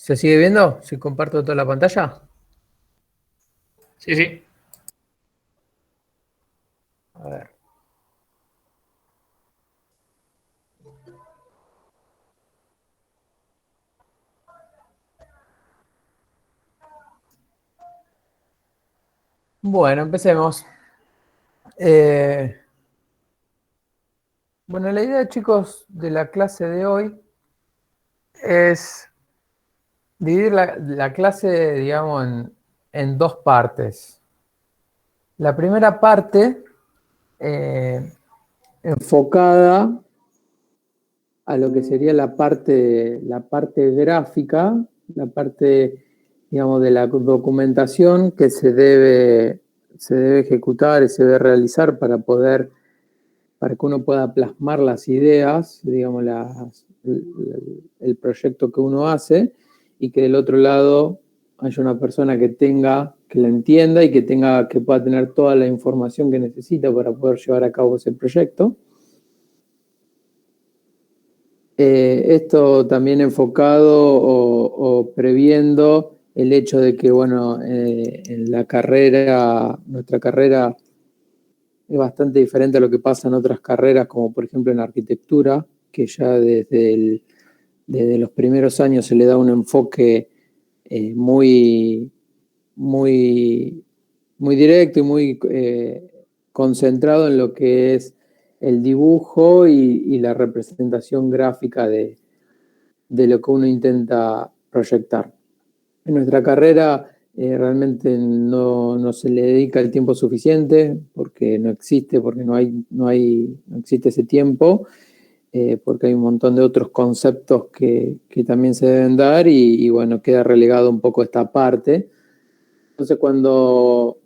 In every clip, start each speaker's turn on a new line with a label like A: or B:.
A: ¿Se sigue viendo? ¿Si comparto toda la pantalla?
B: Sí, sí.
A: A ver. Bueno, empecemos. Bueno, la idea, chicos, de la clase de hoy es dividir la clase, digamos, en dos partes. La primera parte, enfocada a lo que sería la parte gráfica, la parte, digamos, de la documentación que se debe ejecutar y se debe realizar para que uno pueda plasmar las ideas, digamos, el proyecto que uno hace, y que del otro lado haya una persona que la entienda y que pueda tener toda la información que necesita para poder llevar a cabo ese proyecto. Esto también enfocado o previendo el hecho de que, bueno, en nuestra carrera es bastante diferente a lo que pasa en otras carreras, como por ejemplo en arquitectura, que ya desde los primeros años se le da un enfoque muy directo y muy concentrado en lo que es el dibujo y la representación gráfica de lo que uno intenta proyectar. En nuestra carrera realmente no se le dedica el tiempo suficiente porque no existe, porque no existe ese tiempo, porque hay un montón de otros conceptos que también se deben dar y bueno, queda relegado un poco esta parte. Entonces cuando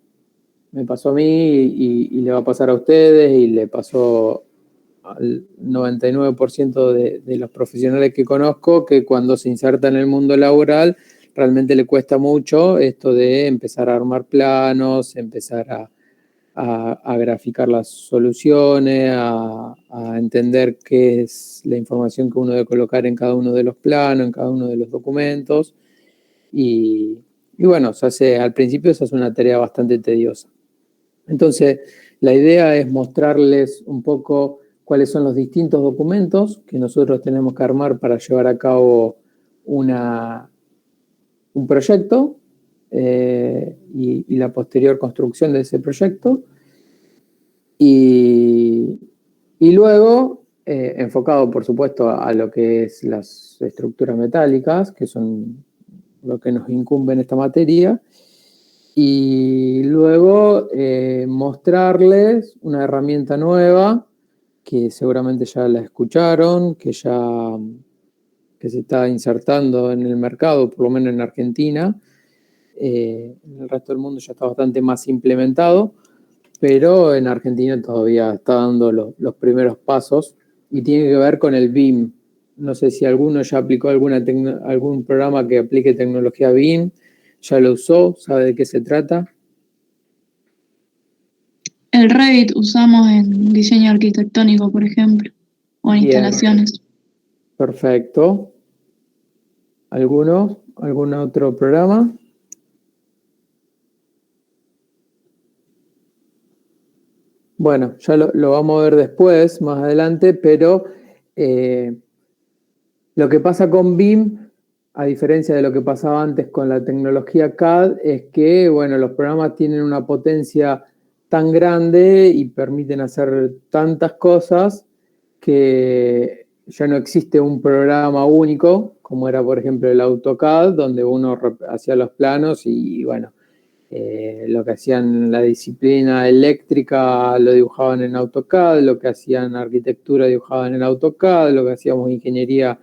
A: me pasó a mí y le va a pasar a ustedes y le pasó al 99% de los profesionales que conozco, que cuando se inserta en el mundo laboral realmente le cuesta mucho esto de empezar a armar planos, empezar a graficar las soluciones, a entender qué es la información que uno debe colocar en cada uno de los planos, en cada uno de los documentos. Y bueno, al principio se hace una tarea bastante tediosa. Entonces, la idea es mostrarles un poco cuáles son los distintos documentos que nosotros tenemos que armar para llevar a cabo un proyecto y la posterior construcción de ese proyecto. Y luego, enfocado por supuesto a lo que es las estructuras metálicas, que son lo que nos incumbe en esta materia, y luego mostrarles una herramienta nueva que seguramente ya la escucharon, que se está insertando en el mercado, por lo menos en Argentina. En el resto del mundo ya está bastante más implementado, pero en Argentina todavía está dando los primeros pasos y tiene que ver con el BIM. No sé si alguno ya aplicó algún programa que aplique tecnología BIM, ya lo usó, sabe de qué se trata.
C: El Revit usamos en diseño arquitectónico, por ejemplo, o en
A: Bien.
C: instalaciones.
A: Perfecto. ¿Algún otro programa? Bueno, ya lo vamos a ver después, más adelante, pero lo que pasa con BIM, a diferencia de lo que pasaba antes con la tecnología CAD, es que, bueno, los programas tienen una potencia tan grande y permiten hacer tantas cosas que ya no existe un programa único, como era, por ejemplo, el AutoCAD, donde uno hacía los planos y bueno, lo que hacían la disciplina eléctrica lo dibujaban en AutoCAD, lo que hacían arquitectura dibujaban en AutoCAD, lo que hacíamos ingeniería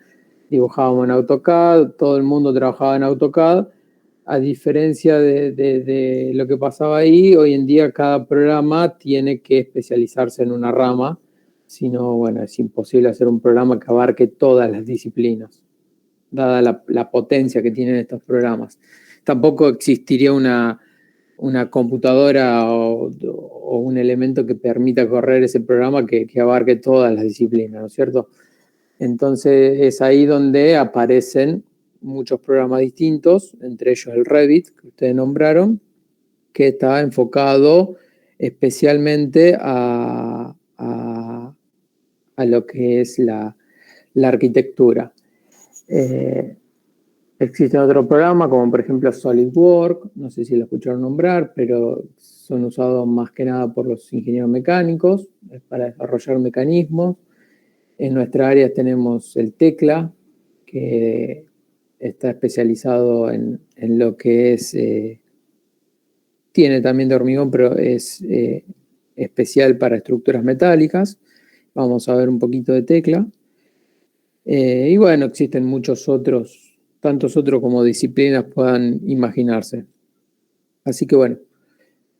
A: dibujábamos en AutoCAD, todo el mundo trabajaba en AutoCAD. A diferencia de lo que pasaba ahí, hoy en día cada programa tiene que especializarse en una rama, si no, bueno, es imposible hacer un programa que abarque todas las disciplinas, dada la potencia que tienen estos programas. Tampoco existiría una computadora o un elemento que permita correr ese programa que abarque todas las disciplinas, ¿no es cierto? Entonces es ahí donde aparecen muchos programas distintos, entre ellos el Revit, que ustedes nombraron, que está enfocado especialmente a lo que es la arquitectura. Existen otros programas, como por ejemplo SolidWorks, no sé si lo escucharon nombrar, pero son usados más que nada por los ingenieros mecánicos, para desarrollar mecanismos. En nuestra área tenemos el Tekla, que está especializado en lo que es, tiene también de hormigón, pero es especial para estructuras metálicas. Vamos a ver un poquito de Tekla. Y bueno, existen muchos otros, tantos otros como disciplinas puedan imaginarse. Así que bueno,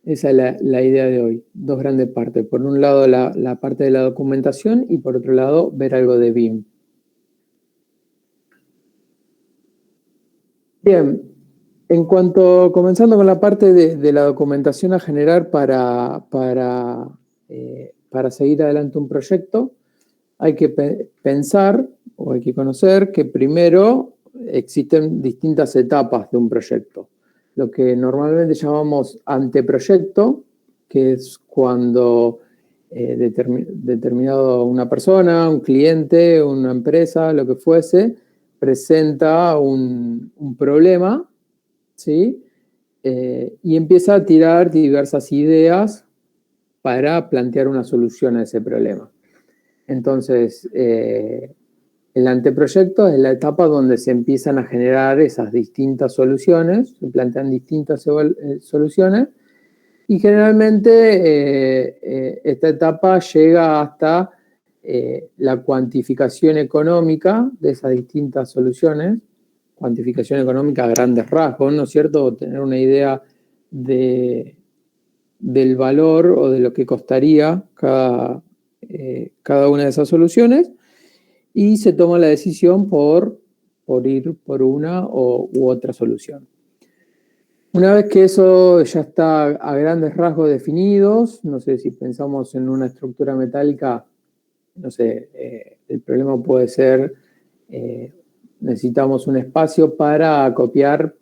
A: esa es la idea de hoy. Dos grandes partes. Por un lado, la parte de la documentación y por otro lado, ver algo de BIM. Bien, comenzando con la parte de la documentación a generar para seguir adelante un proyecto, hay que pensar o hay que conocer que primero existen distintas etapas de un proyecto. Lo que normalmente llamamos anteproyecto, que es cuando determinado una persona, un cliente, una empresa, lo que fuese, presenta un problema, ¿sí? Y empieza a tirar diversas ideas para plantear una solución a ese problema. Entonces, el anteproyecto es la etapa donde se empiezan a generar esas distintas soluciones, se plantean distintas soluciones, y generalmente esta etapa llega hasta la cuantificación económica de esas distintas soluciones, cuantificación económica a grandes rasgos, ¿no es cierto? Tener una idea del valor o de lo que costaría cada una de esas soluciones, y se toma la decisión por ir por una u otra solución. Una vez que eso ya está a grandes rasgos definidos, no sé, si pensamos en una estructura metálica, no sé, el problema puede ser, necesitamos un espacio para copiar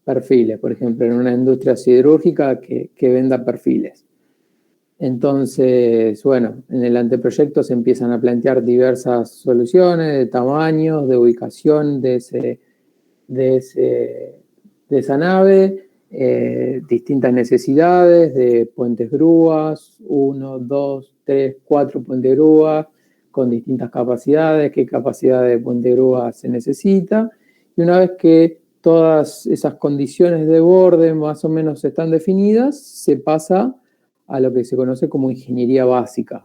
A: perfiles, por ejemplo, en una industria siderúrgica que venda perfiles. Entonces, bueno, en el anteproyecto se empiezan a plantear diversas soluciones de tamaños, de ubicación de esa nave, distintas necesidades de puentes grúas, 1, 2, 3, 4 puentes grúas, con distintas capacidades, qué capacidad de puente grúa se necesita. Y una vez que todas esas condiciones de borde más o menos están definidas, se pasa a lo que se conoce como ingeniería básica,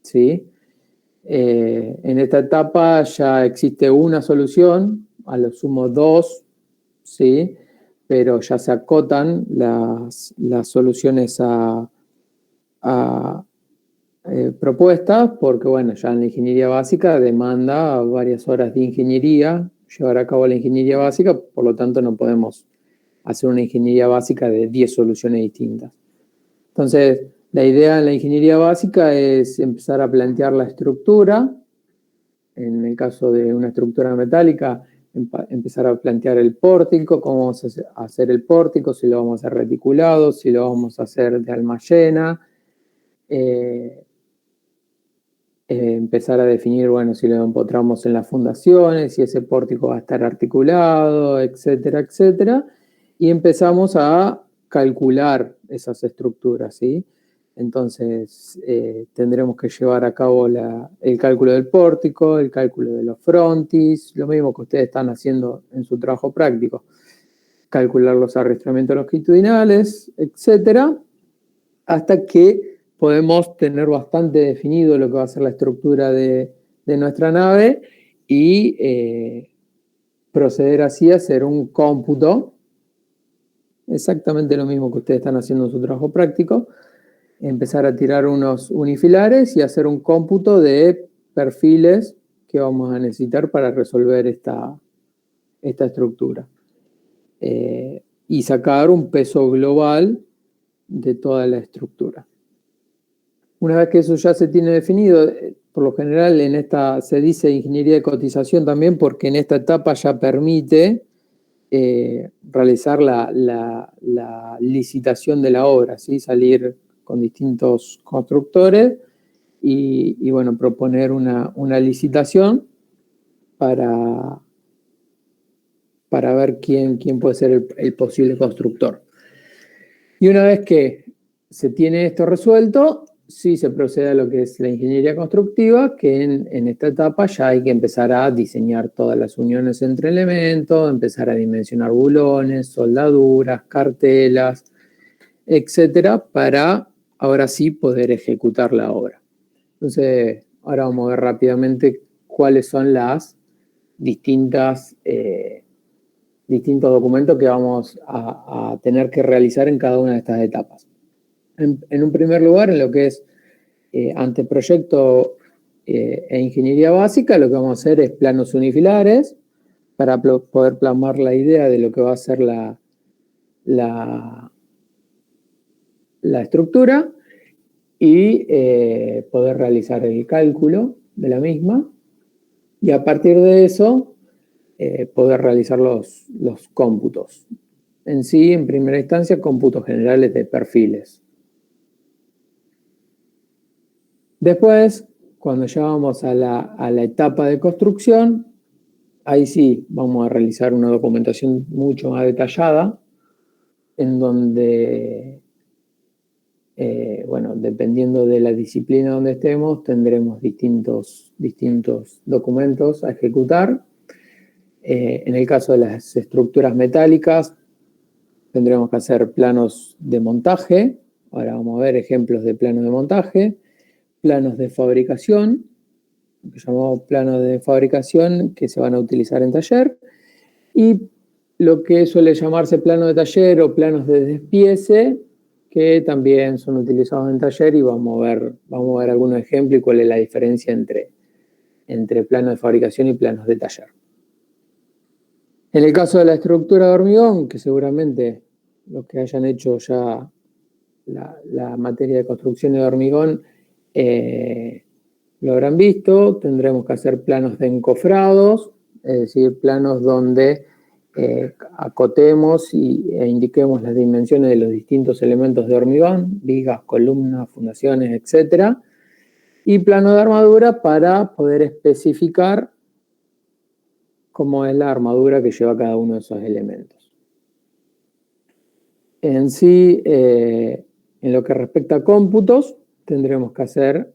A: ¿sí? En esta etapa ya existe una solución, a lo sumo dos, ¿sí? Pero ya se acotan las soluciones propuestas, porque bueno, ya en la ingeniería básica demanda varias horas de ingeniería llevar a cabo la ingeniería básica, por lo tanto no podemos hacer una ingeniería básica de 10 soluciones distintas. Entonces, la idea en la ingeniería básica es empezar a plantear la estructura. En el caso de una estructura metálica, empezar a plantear el pórtico, cómo vamos a hacer el pórtico, si lo vamos a hacer reticulado, si lo vamos a hacer de alma llena. Empezar a definir, bueno, si lo empotramos en las fundaciones, si ese pórtico va a estar articulado, etcétera, etcétera. Y empezamos a calcular esas estructuras, ¿sí? Entonces, tendremos que llevar a cabo el cálculo del pórtico, el cálculo de los frontis, lo mismo que ustedes están haciendo en su trabajo práctico. Calcular los arrastramientos longitudinales, etcétera, hasta que podemos tener bastante definido lo que va a ser la estructura de nuestra nave y proceder así a hacer un cómputo, exactamente lo mismo que ustedes están haciendo en su trabajo práctico, empezar a tirar unos unifilares y hacer un cómputo de perfiles que vamos a necesitar para resolver esta estructura. Y sacar un peso global de toda la estructura. Una vez que eso ya se tiene definido, por lo general en esta se dice ingeniería de cotización también porque en esta etapa ya permite realizar la licitación de la obra, ¿sí? Salir con distintos constructores y bueno, proponer una licitación para ver quién puede ser el posible constructor. Y una vez que se tiene esto resuelto, sí se procede a lo que es la ingeniería constructiva, que en esta etapa ya hay que empezar a diseñar todas las uniones entre elementos, empezar a dimensionar bulones, soldaduras, cartelas, etcétera, para ahora sí poder ejecutar la obra. Entonces, ahora vamos a ver rápidamente cuáles son las distintos documentos que vamos a tener que realizar en cada una de estas etapas. En un primer lugar, en lo que es anteproyecto e ingeniería básica, lo que vamos a hacer es planos unifilares para poder plasmar la idea de lo que va a ser la estructura y poder realizar el cálculo de la misma y a partir de eso poder realizar los cómputos. En sí, en primera instancia, cómputos generales de perfiles. Después, cuando ya vamos a la etapa de construcción, ahí sí vamos a realizar una documentación mucho más detallada, en donde, bueno, dependiendo de la disciplina donde estemos, tendremos distintos documentos a ejecutar. En el caso de las estructuras metálicas, tendremos que hacer planos de montaje. Ahora vamos a ver ejemplos de planos de montaje. Planos de fabricación, que llamamos planos de fabricación que se van a utilizar en taller, y lo que suele llamarse plano de taller o planos de despiece, que también son utilizados en taller y vamos a ver algunos ejemplos y cuál es la diferencia entre planos de fabricación y planos de taller. En el caso de la estructura de hormigón, que seguramente los que hayan hecho ya la materia de construcción de hormigón lo habrán visto, tendremos que hacer planos de encofrados, es decir, planos donde acotemos e indiquemos las dimensiones de los distintos elementos de hormigón, vigas, columnas, fundaciones, etc. Y plano de armadura para poder especificar cómo es la armadura que lleva cada uno de esos elementos. En sí, en lo que respecta a cómputos, tendremos que hacer,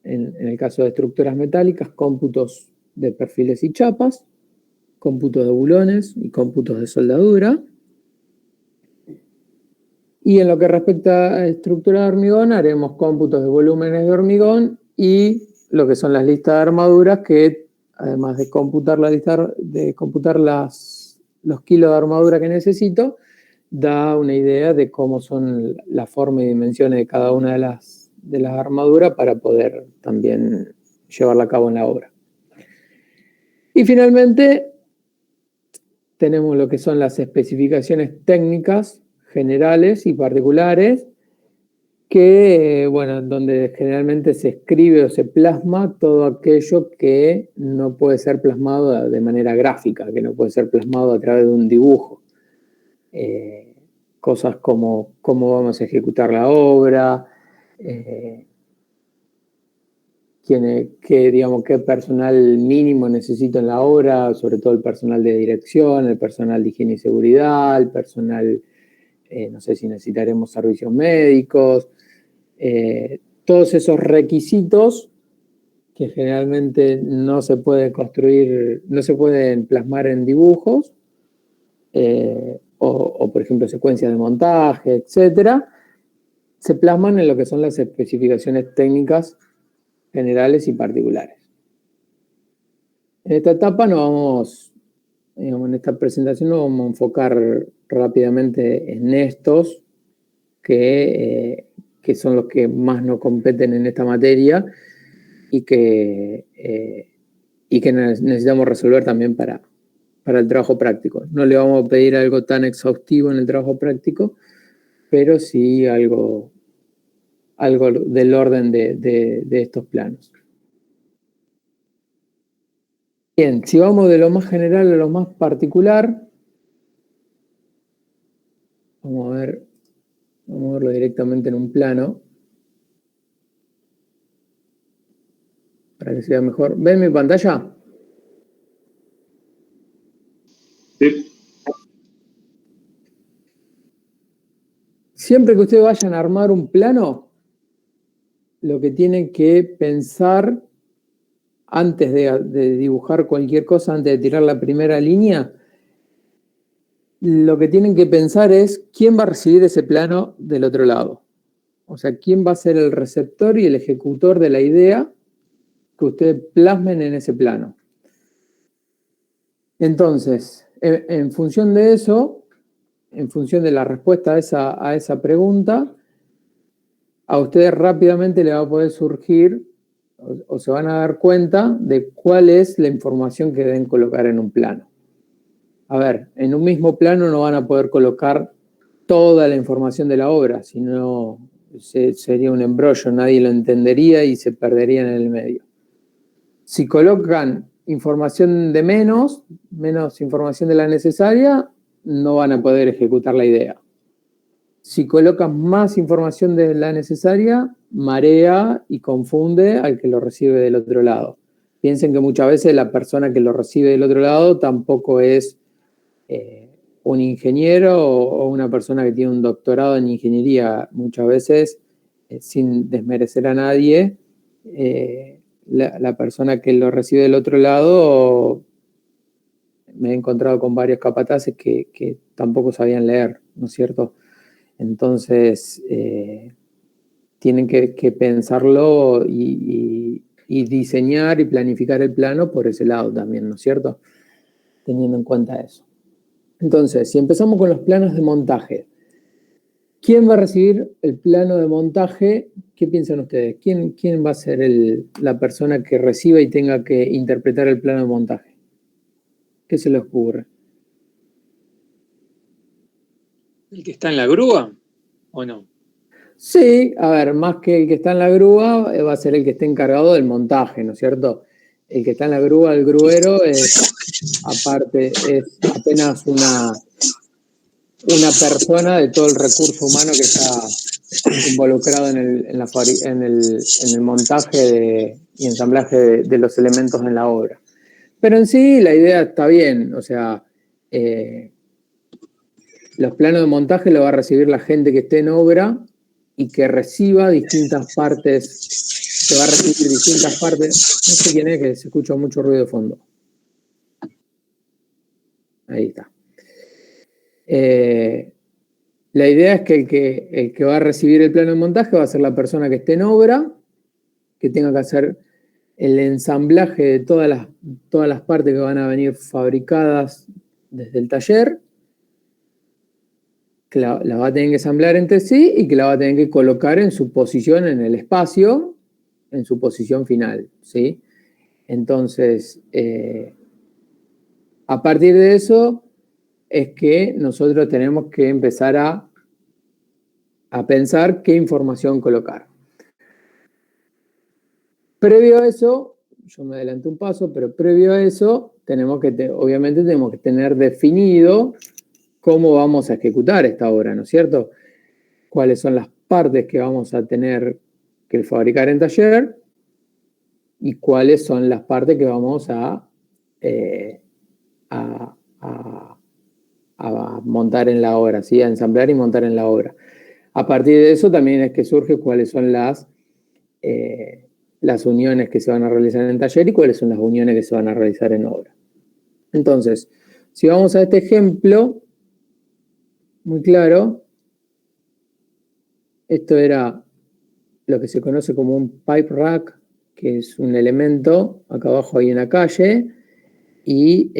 A: en el caso de estructuras metálicas, cómputos de perfiles y chapas, cómputos de bulones y cómputos de soldadura. Y en lo que respecta a estructura de hormigón, haremos cómputos de volúmenes de hormigón y lo que son las listas de armaduras, que además de computar los kilos de armadura que necesito, da una idea de cómo son la forma y dimensiones de cada una de las armaduras para poder también llevarla a cabo en la obra. Y finalmente tenemos lo que son las especificaciones técnicas generales y particulares, que, bueno, donde generalmente se escribe o se plasma todo aquello que no puede ser plasmado de manera gráfica, que no puede ser plasmado a través de un dibujo. Cosas como cómo vamos a ejecutar la obra, qué personal mínimo necesito en la obra, sobre todo el personal de dirección, el personal de higiene y seguridad, el personal, no sé si necesitaremos servicios médicos, todos esos requisitos que generalmente no se pueden construir, no se pueden plasmar en dibujos, o por ejemplo secuencias de montaje, etcétera, se plasman en lo que son las especificaciones técnicas generales y particulares. En esta etapa en esta presentación nos vamos a enfocar rápidamente en estos que son los que más nos competen en esta materia y que necesitamos resolver también para el trabajo práctico. No le vamos a pedir algo tan exhaustivo en el trabajo práctico, pero sí algo algo del orden de estos planos. Bien, si vamos de lo más general a lo más particular, vamos a verlo directamente en un plano para que sea mejor. ¿Ven mi pantalla?
B: Sí.
A: Siempre que ustedes vayan a armar un plano, lo que tienen que pensar antes de dibujar cualquier cosa, antes de tirar la primera línea, lo que tienen que pensar es quién va a recibir ese plano del otro lado. O sea, quién va a ser el receptor y el ejecutor de la idea que ustedes plasmen en ese plano. Entonces, en función de eso, en función de la respuesta a esa pregunta, a ustedes rápidamente les va a poder surgir o se van a dar cuenta de cuál es la información que deben colocar en un plano. A ver, en un mismo plano no van a poder colocar toda la información de la obra, sino sería un embrollo, nadie lo entendería y se perdería en el medio. Si colocan información de menos información de la necesaria, no van a poder ejecutar la idea. Si colocan más información de la necesaria, marea y confunde al que lo recibe del otro lado. Piensen que muchas veces la persona que lo recibe del otro lado tampoco es un ingeniero o una persona que tiene un doctorado en ingeniería. Muchas veces, sin desmerecer a nadie, la persona que lo recibe del otro lado, me he encontrado con varios capataces que tampoco sabían leer, ¿no es cierto? Entonces, tienen que pensarlo y diseñar y planificar el plano por ese lado también, ¿no es cierto? Teniendo en cuenta eso. Entonces, si empezamos con los planos de montaje, ¿quién va a recibir el plano de montaje? ¿Qué piensan ustedes? ¿Quién va a ser la persona que reciba y tenga que interpretar el plano de montaje? ¿Qué se les ocurre?
D: ¿El que está en la grúa o no?
A: Sí, a ver, más que el que está en la grúa, va a ser el que esté encargado del montaje, ¿no es cierto? El que está en la grúa, el gruero, aparte, es apenas una persona de todo el recurso humano que está involucrado en el montaje y ensamblaje de los elementos en la obra. Pero en sí la idea está bien, o sea, los planos de montaje lo va a recibir la gente que esté en obra y que reciba distintas partes, que va a recibir distintas partes. No sé quién es, que se escucha mucho ruido de fondo. Ahí está. La idea es que el que va a recibir el plano de montaje va a ser la persona que esté en obra, que tenga que hacer el ensamblaje de todas las partes que van a venir fabricadas desde el taller, que la va a tener que ensamblar entre sí y que la va a tener que colocar en su posición en el espacio, en su posición final, ¿sí? Entonces, a partir de eso es que nosotros tenemos que empezar a pensar qué información colocar. Previo a eso, yo me adelanté un paso, pero previo a eso, obviamente tenemos que tener definido cómo vamos a ejecutar esta obra, ¿no es cierto? Cuáles son las partes que vamos a tener que fabricar en taller y cuáles son las partes que vamos a montar en la obra, ¿sí? A ensamblar y montar en la obra. A partir de eso también es que surge cuáles son las uniones que se van a realizar en taller y cuáles son las uniones que se van a realizar en obra. Entonces, si vamos a este ejemplo, muy claro, esto era lo que se conoce como un pipe rack, que es un elemento, acá abajo hay una calle, y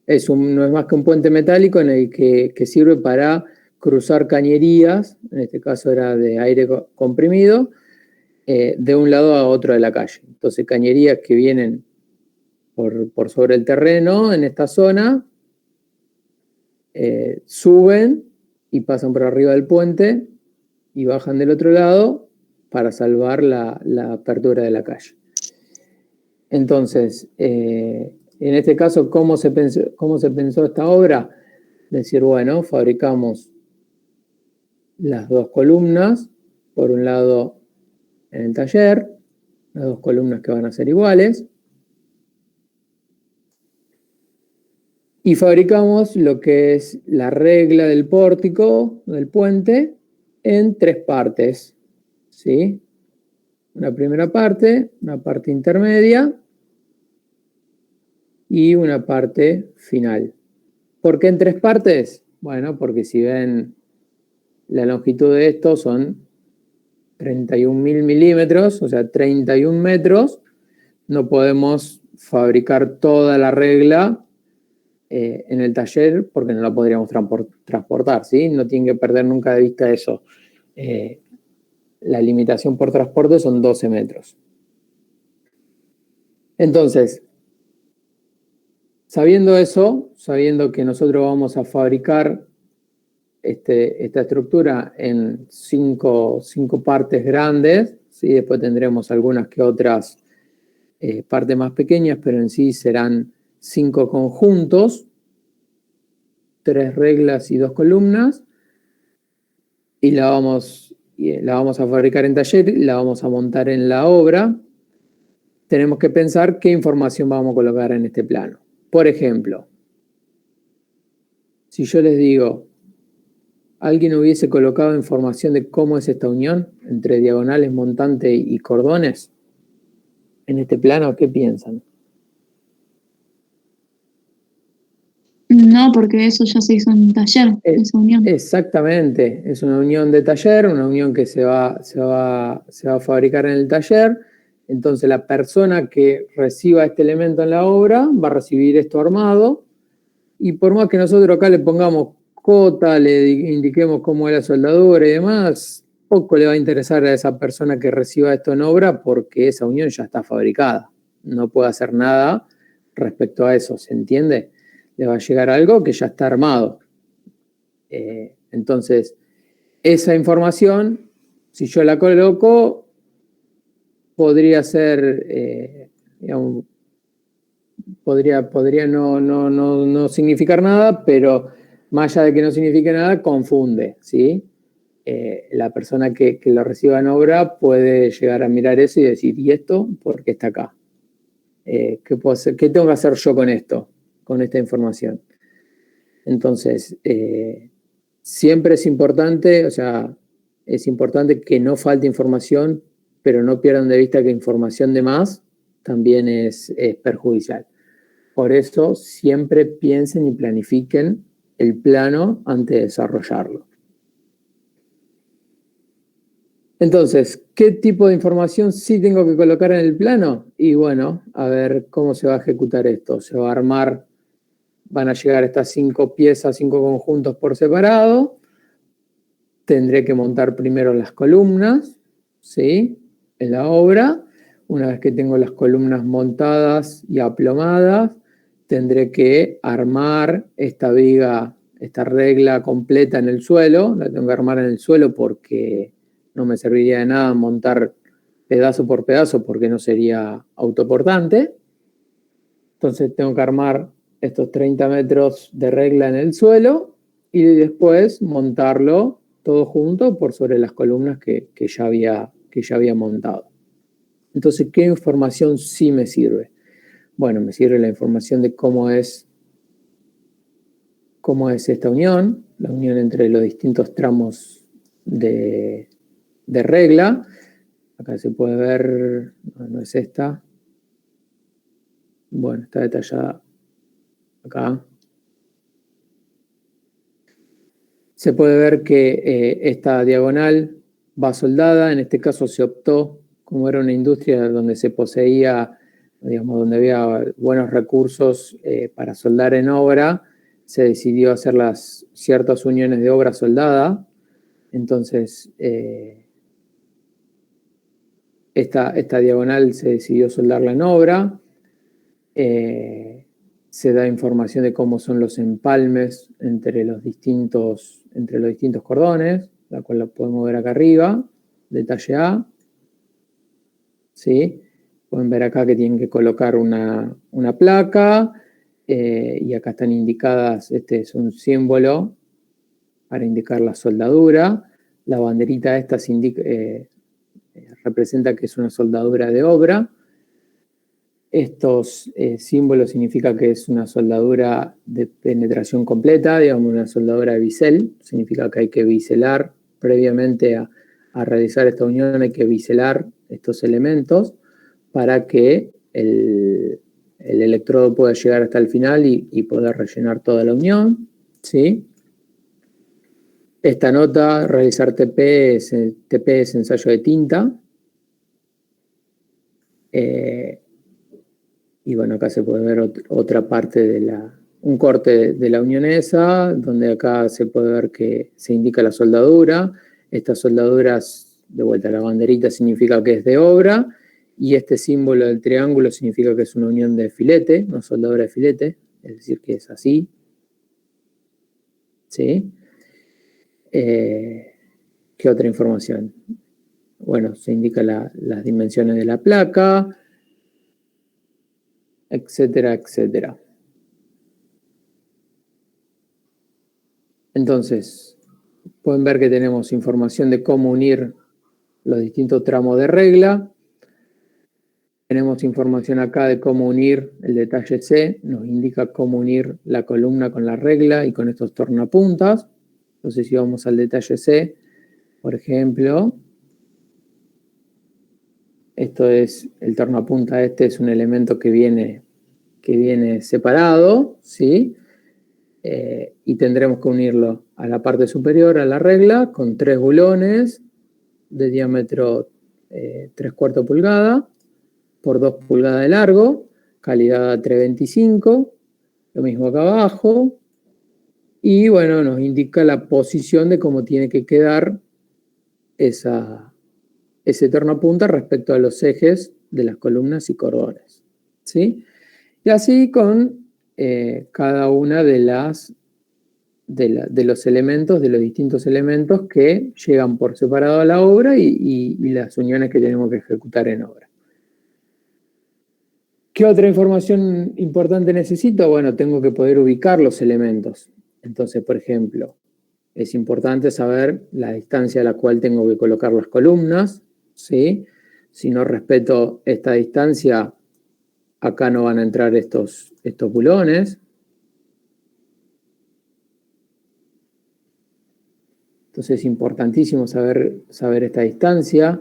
A: no es más que un puente metálico en el que sirve para cruzar cañerías, en este caso era de aire comprimido, de un lado a otro de la calle. Entonces, cañerías que vienen por sobre el terreno en esta zona, suben y pasan por arriba del puente y bajan del otro lado para salvar la apertura de la calle. Entonces, en este caso, ¿cómo se pensó esta obra? Decir, bueno, fabricamos las dos columnas, por un lado en el taller, las dos columnas que van a ser iguales, y fabricamos lo que es la regla del pórtico, del puente, en 3 partes, ¿sí? Una primera parte, una parte intermedia y una parte final. ¿Por qué en 3 partes? Bueno, porque si ven la longitud de esto son 31.000 milímetros, o sea, 31 metros. No podemos fabricar toda la regla en el taller porque no la podríamos transportar, ¿sí? No tienen que perder nunca de vista eso. La limitación por transporte son 12 metros. Entonces, sabiendo eso, sabiendo que nosotros vamos a fabricar esta estructura en 5 partes grandes, ¿sí? Después tendremos algunas que otras partes más pequeñas, pero en sí serán 5 conjuntos, 3 reglas y 2 columnas, y la vamos a fabricar en taller, la vamos a montar en la obra. Tenemos que pensar qué información vamos a colocar en este plano. Por ejemplo, si yo les digo, ¿alguien hubiese colocado información de cómo es esta unión entre diagonales, montante y cordones en este plano? ¿Qué piensan?
C: No, porque eso ya se hizo en taller, esa unión.
A: Exactamente, es una unión de taller, una unión que se va a fabricar en el taller. Entonces la persona que reciba este elemento en la obra va a recibir esto armado, y por más que nosotros acá le pongamos cota, le indiquemos cómo es la soldadura y demás, poco le va a interesar a esa persona que reciba esto en obra porque esa unión ya está fabricada. No puede hacer nada respecto a eso, ¿se entiende? Le va a llegar algo que ya está armado. Entonces, esa información, si yo la coloco, podría ser, digamos, podría no significar nada, pero más allá de que no signifique nada, confunde, ¿sí? La persona que lo reciba en obra puede llegar a mirar eso y decir, ¿y esto por qué está acá? ¿Qué puedo hacer? ¿Qué tengo que hacer yo con esto, con esta información? Entonces, siempre es importante, o sea, es importante que no falte información, pero no pierdan de vista que información de más también es perjudicial. Por eso, siempre piensen y planifiquen el plano antes de desarrollarlo. Entonces, ¿qué tipo de información sí tengo que colocar en el plano? Y bueno, a ver cómo se va a ejecutar esto. Se va a armar, van a llegar estas 5 piezas, 5 conjuntos por separado. Tendré que montar primero las columnas, ¿sí? En la obra. Una vez que tengo las columnas montadas y aplomadas, tendré que armar esta viga, esta regla completa en el suelo. La tengo que armar en el suelo porque no me serviría de nada montar pedazo por pedazo porque no sería autoportante. Entonces tengo que armar estos 30 metros de regla en el suelo y después montarlo todo junto por sobre las columnas que ya había montado. Entonces, ¿qué información sí me sirve? Bueno, me sirve la información de cómo es esta unión, la unión entre los distintos tramos de regla. Acá se puede ver, no es esta. Bueno, está detallada acá. Se puede ver que esta diagonal va soldada. En este caso se optó, como era una industria donde se poseía, digamos, donde había buenos recursos para soldar en obra, se decidió hacer ciertas uniones de obra soldada. Entonces, esta diagonal se decidió soldarla en obra. Se da información de cómo son los empalmes entre los distintos cordones. la cual la podemos ver acá arriba, detalle A, ¿sí? Pueden ver acá que tienen que colocar una placa, y acá están indicadas, este es un símbolo para indicar la soldadura. La banderita esta representa que es una soldadura de obra. Estos símbolos significan que es una soldadura de penetración completa, digamos una soldadura de bisel. Significa que hay que biselar previamente a realizar esta unión, hay que biselar estos elementos para que el electrodo pueda llegar hasta el final y poder rellenar toda la unión, ¿sí? Esta nota, realizar TP es ensayo de tinta. Y bueno, acá se puede ver otra parte un corte de la unión esa, donde acá se puede ver que se indica la soldadura. Estas soldaduras, de vuelta, la banderita significa que es de obra, y este símbolo del triángulo significa que es una unión de filete, una soldadura de filete, es decir, que es así. ¿Sí? ¿Qué otra información? Bueno, se indica las dimensiones de la placa, etcétera, etcétera. Entonces, pueden ver que tenemos información de cómo unir los distintos tramos de regla. Tenemos información acá de cómo unir el detalle C, nos indica cómo unir la columna con la regla y con estos tornapuntas. Entonces, si vamos al detalle C, por ejemplo, esto es el tornapunta, este es un elemento que viene separado, ¿sí? Y tendremos que unirlo a la parte superior, a la regla, con 3 bulones de diámetro 3/4 pulgada por 2 pulgadas de largo, calidad 325, lo mismo acá abajo, y bueno, nos indica la posición de cómo tiene que quedar ese tornapunta respecto a los ejes de las columnas y cordones, ¿sí? Y así con cada una de los elementos, de los distintos elementos que llegan por separado a la obra y las uniones que tenemos que ejecutar en obra. ¿Qué otra información importante necesito? Bueno, tengo que poder ubicar los elementos. Entonces, por ejemplo, es importante saber la distancia a la cual tengo que colocar las columnas, ¿sí? Si no respeto esta distancia, acá no van a entrar estos bulones. Entonces es importantísimo saber esta distancia,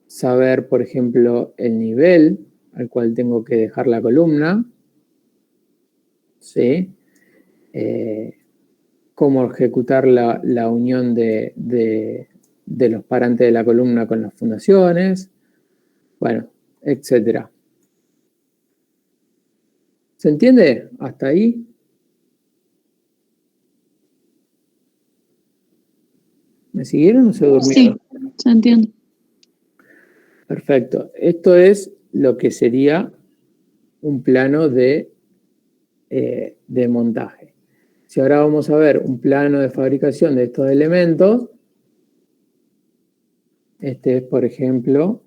A: saber, por ejemplo, el nivel al cual tengo que dejar la columna, ¿sí? Cómo ejecutar la unión de los parantes de la columna con las fundaciones, bueno, etcétera. ¿Se entiende hasta ahí? ¿Me siguieron o se durmieron?
C: Sí, se entiende.
A: Perfecto. Esto es lo que sería un plano de montaje. Si ahora vamos a ver un plano de fabricación de estos elementos, este es, por ejemplo,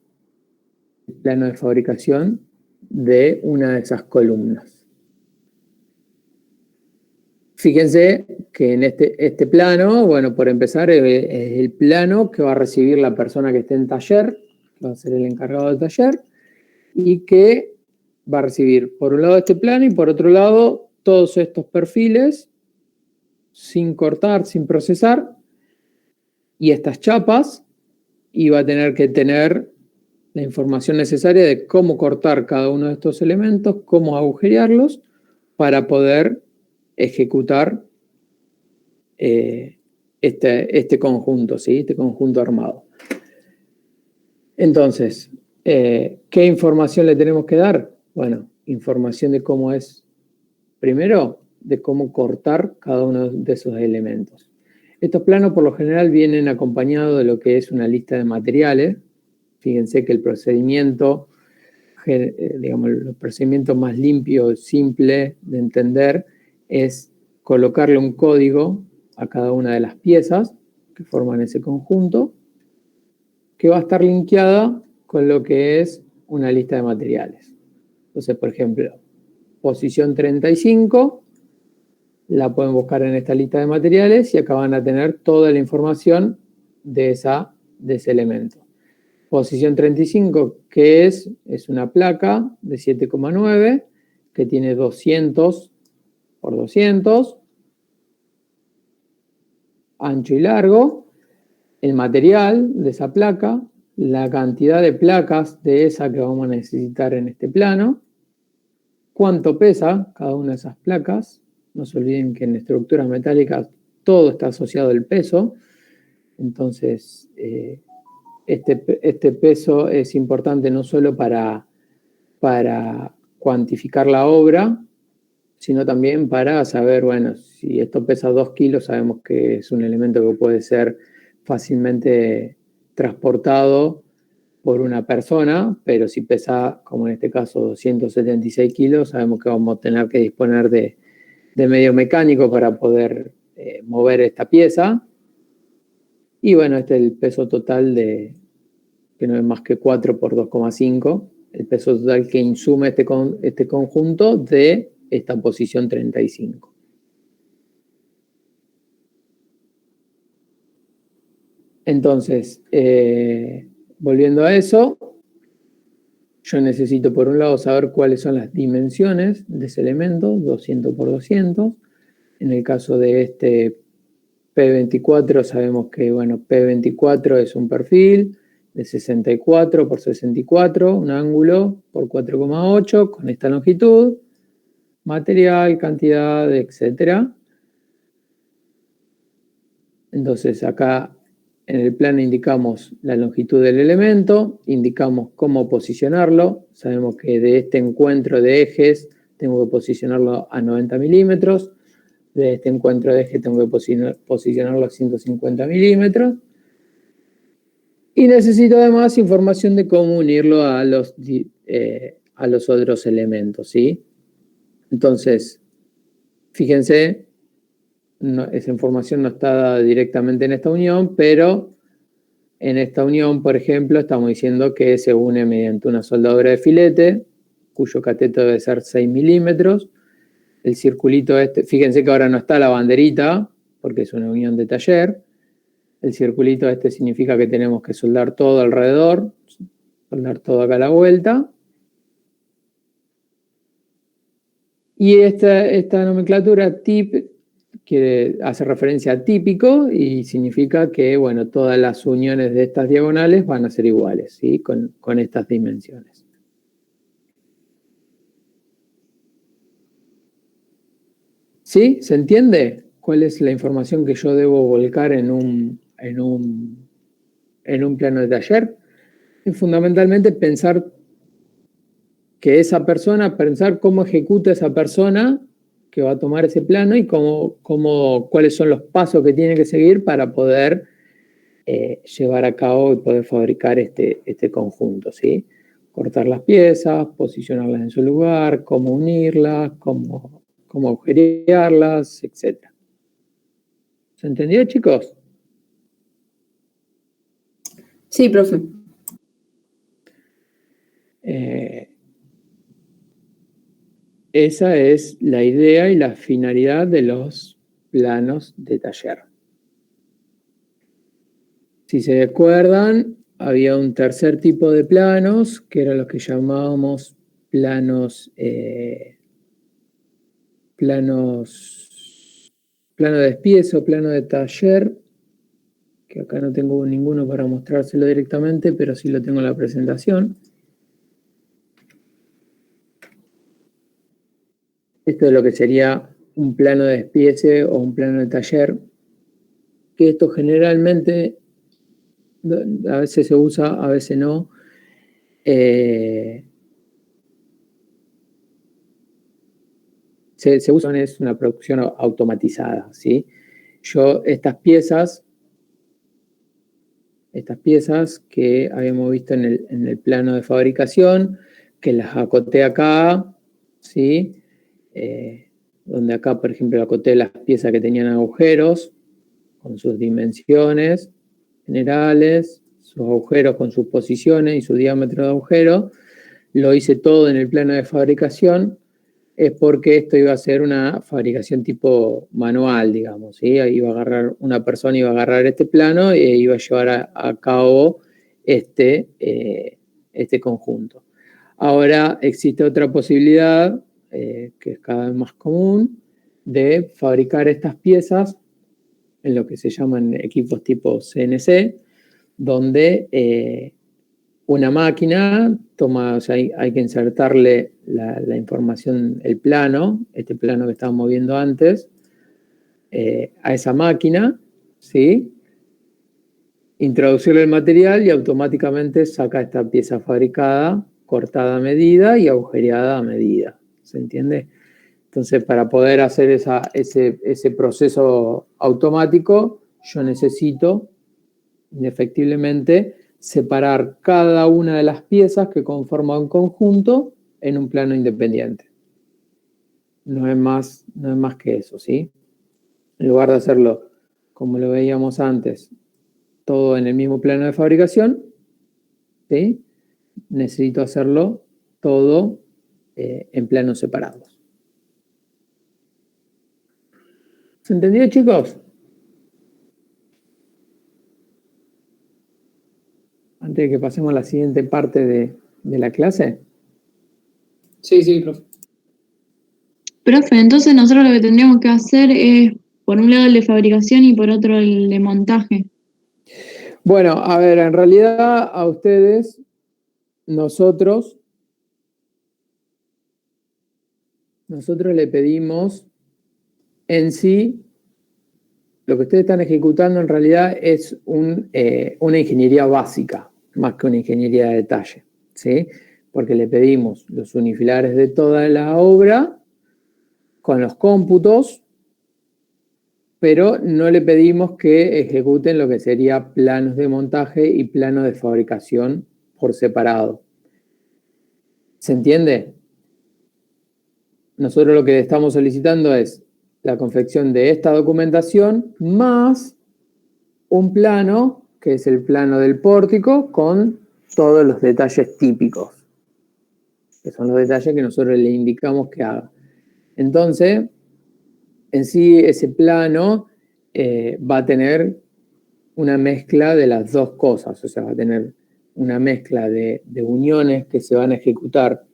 A: el plano de fabricación de una de esas columnas. Fíjense que en este plano, bueno, por empezar, es el plano que va a recibir la persona que esté en taller, que va a ser el encargado del taller, y que va a recibir por un lado este plano y por otro lado todos estos perfiles sin cortar, sin procesar, y estas chapas, y va a tener que tener la información necesaria de cómo cortar cada uno de estos elementos, cómo agujerearlos para poder ejecutar este conjunto, ¿sí? Este conjunto armado. Entonces, ¿qué información le tenemos que dar? Bueno, información de cómo es, primero, de cómo cortar cada uno de esos elementos. Estos planos por lo general vienen acompañados de lo que es una lista de materiales. Fíjense que el procedimiento, digamos, el procedimiento más limpio, simple de entender, es colocarle un código a cada una de las piezas, que forman ese conjunto, que va a estar linkeada con lo que es una lista de materiales. Entonces, por ejemplo, posición 35, la pueden buscar en esta lista de materiales y acá van a tener toda la información de ese elemento. Posición 35, que es una placa de 7,9 que tiene 200 por 200, ancho y largo, el material de esa placa, la cantidad de placas de esa que vamos a necesitar en este plano, cuánto pesa cada una de esas placas. No se olviden que en estructuras metálicas todo está asociado al peso, entonces este peso es importante no solo para cuantificar la obra, sino también para saber, bueno, si esto pesa 2 kilos, sabemos que es un elemento que puede ser fácilmente transportado por una persona, pero si pesa, como en este caso, 276 kilos, sabemos que vamos a tener que disponer de medio mecánico para poder mover esta pieza. Y bueno, este es el peso total que no es más que 4 por 2,5, el peso total que insume este conjunto de esta posición 35. Entonces, volviendo a eso, yo necesito por un lado saber cuáles son las dimensiones de ese elemento, 200 por 200. En el caso de este P24 sabemos que, bueno, P24 es un perfil de 64 por 64, un ángulo por 4,8 con esta longitud, material, cantidad, etc. Entonces acá en el plano indicamos la longitud del elemento, indicamos cómo posicionarlo. Sabemos que de este encuentro de ejes tengo que posicionarlo a 90 milímetros. De este encuentro de eje tengo que posicionarlo a 150 milímetros. Y necesito además información de cómo unirlo a los otros elementos, ¿sí? Entonces, fíjense, esa información no está dada directamente en esta unión, pero en esta unión, por ejemplo, estamos diciendo que se une mediante una soldadura de filete, cuyo cateto debe ser 6 milímetros. El circulito este, fíjense que ahora no está la banderita, porque es una unión de taller. El circulito este significa que tenemos que soldar todo alrededor, soldar todo acá a la vuelta. Y esta nomenclatura TIP hace referencia a típico y significa que, bueno, todas las uniones de estas diagonales van a ser iguales, ¿sí? Con estas dimensiones. ¿Sí? ¿Se entiende cuál es la información que yo debo volcar en un plano de taller? Es fundamentalmente pensar cómo ejecuta esa persona que va a tomar ese plano y cuáles son los pasos que tiene que seguir para poder llevar a cabo y poder fabricar este conjunto, ¿sí? Cortar las piezas, posicionarlas en su lugar, cómo unirlas, cómo agujerearlas, etc. ¿Se entendió, chicos?
E: Sí, profe.
A: Esa es la idea y la finalidad de los planos de taller. Si se acuerdan, había un tercer tipo de planos, que eran los que llamábamos plano de espiezo, plano de taller, que acá no tengo ninguno para mostrárselo directamente, pero sí lo tengo en la presentación. Esto es lo que sería un plano de despiece o un plano de taller, que esto generalmente a veces se usa, a veces no. Se usa, es una producción automatizada, ¿sí? Yo estas piezas que habíamos visto en el plano de fabricación, que las acoté acá, ¿sí? Donde acá, por ejemplo, acoté las piezas que tenían agujeros con sus dimensiones generales, sus agujeros con sus posiciones y su diámetro de agujero, lo hice todo en el plano de fabricación, es porque esto iba a ser una fabricación tipo manual, digamos, ¿sí? Una persona iba a agarrar este plano e iba a llevar a cabo este conjunto. Ahora existe otra posibilidad, que es cada vez más común, de fabricar estas piezas en lo que se llaman equipos tipo CNC, donde una máquina toma, o sea, hay que insertarle la información, el plano, este plano que estábamos viendo antes, a esa máquina, ¿sí? Introducirle el material y automáticamente saca esta pieza fabricada, cortada a medida y agujereada a medida. ¿Se entiende? Entonces, para poder hacer ese proceso automático, yo necesito, indefectiblemente, separar cada una de las piezas que conforman un conjunto en un plano independiente. No es más que eso, ¿sí? En lugar de hacerlo como lo veíamos antes, todo en el mismo plano de fabricación, ¿sí? Necesito hacerlo todo en planos separados. ¿Se entendió, chicos? Antes de que pasemos a la siguiente parte de la clase.
E: Sí, profe.
C: Profe, entonces nosotros lo que tendríamos que hacer es, por un lado, el de fabricación y por otro, el de montaje.
A: Bueno, a ver, en realidad a ustedes, nosotros le pedimos en sí, lo que ustedes están ejecutando en realidad es una ingeniería básica, más que una ingeniería de detalle, ¿sí? Porque le pedimos los unifilares de toda la obra con los cómputos, pero no le pedimos que ejecuten lo que sería planos de montaje y planos de fabricación por separado. ¿Se entiende? Nosotros lo que estamos solicitando es la confección de esta documentación más un plano, que es el plano del pórtico, con todos los detalles típicos, que son los detalles que nosotros le indicamos que haga. Entonces, en sí, ese plano va a tener una mezcla de las dos cosas, o sea, va a tener una mezcla de uniones que se van a ejecutar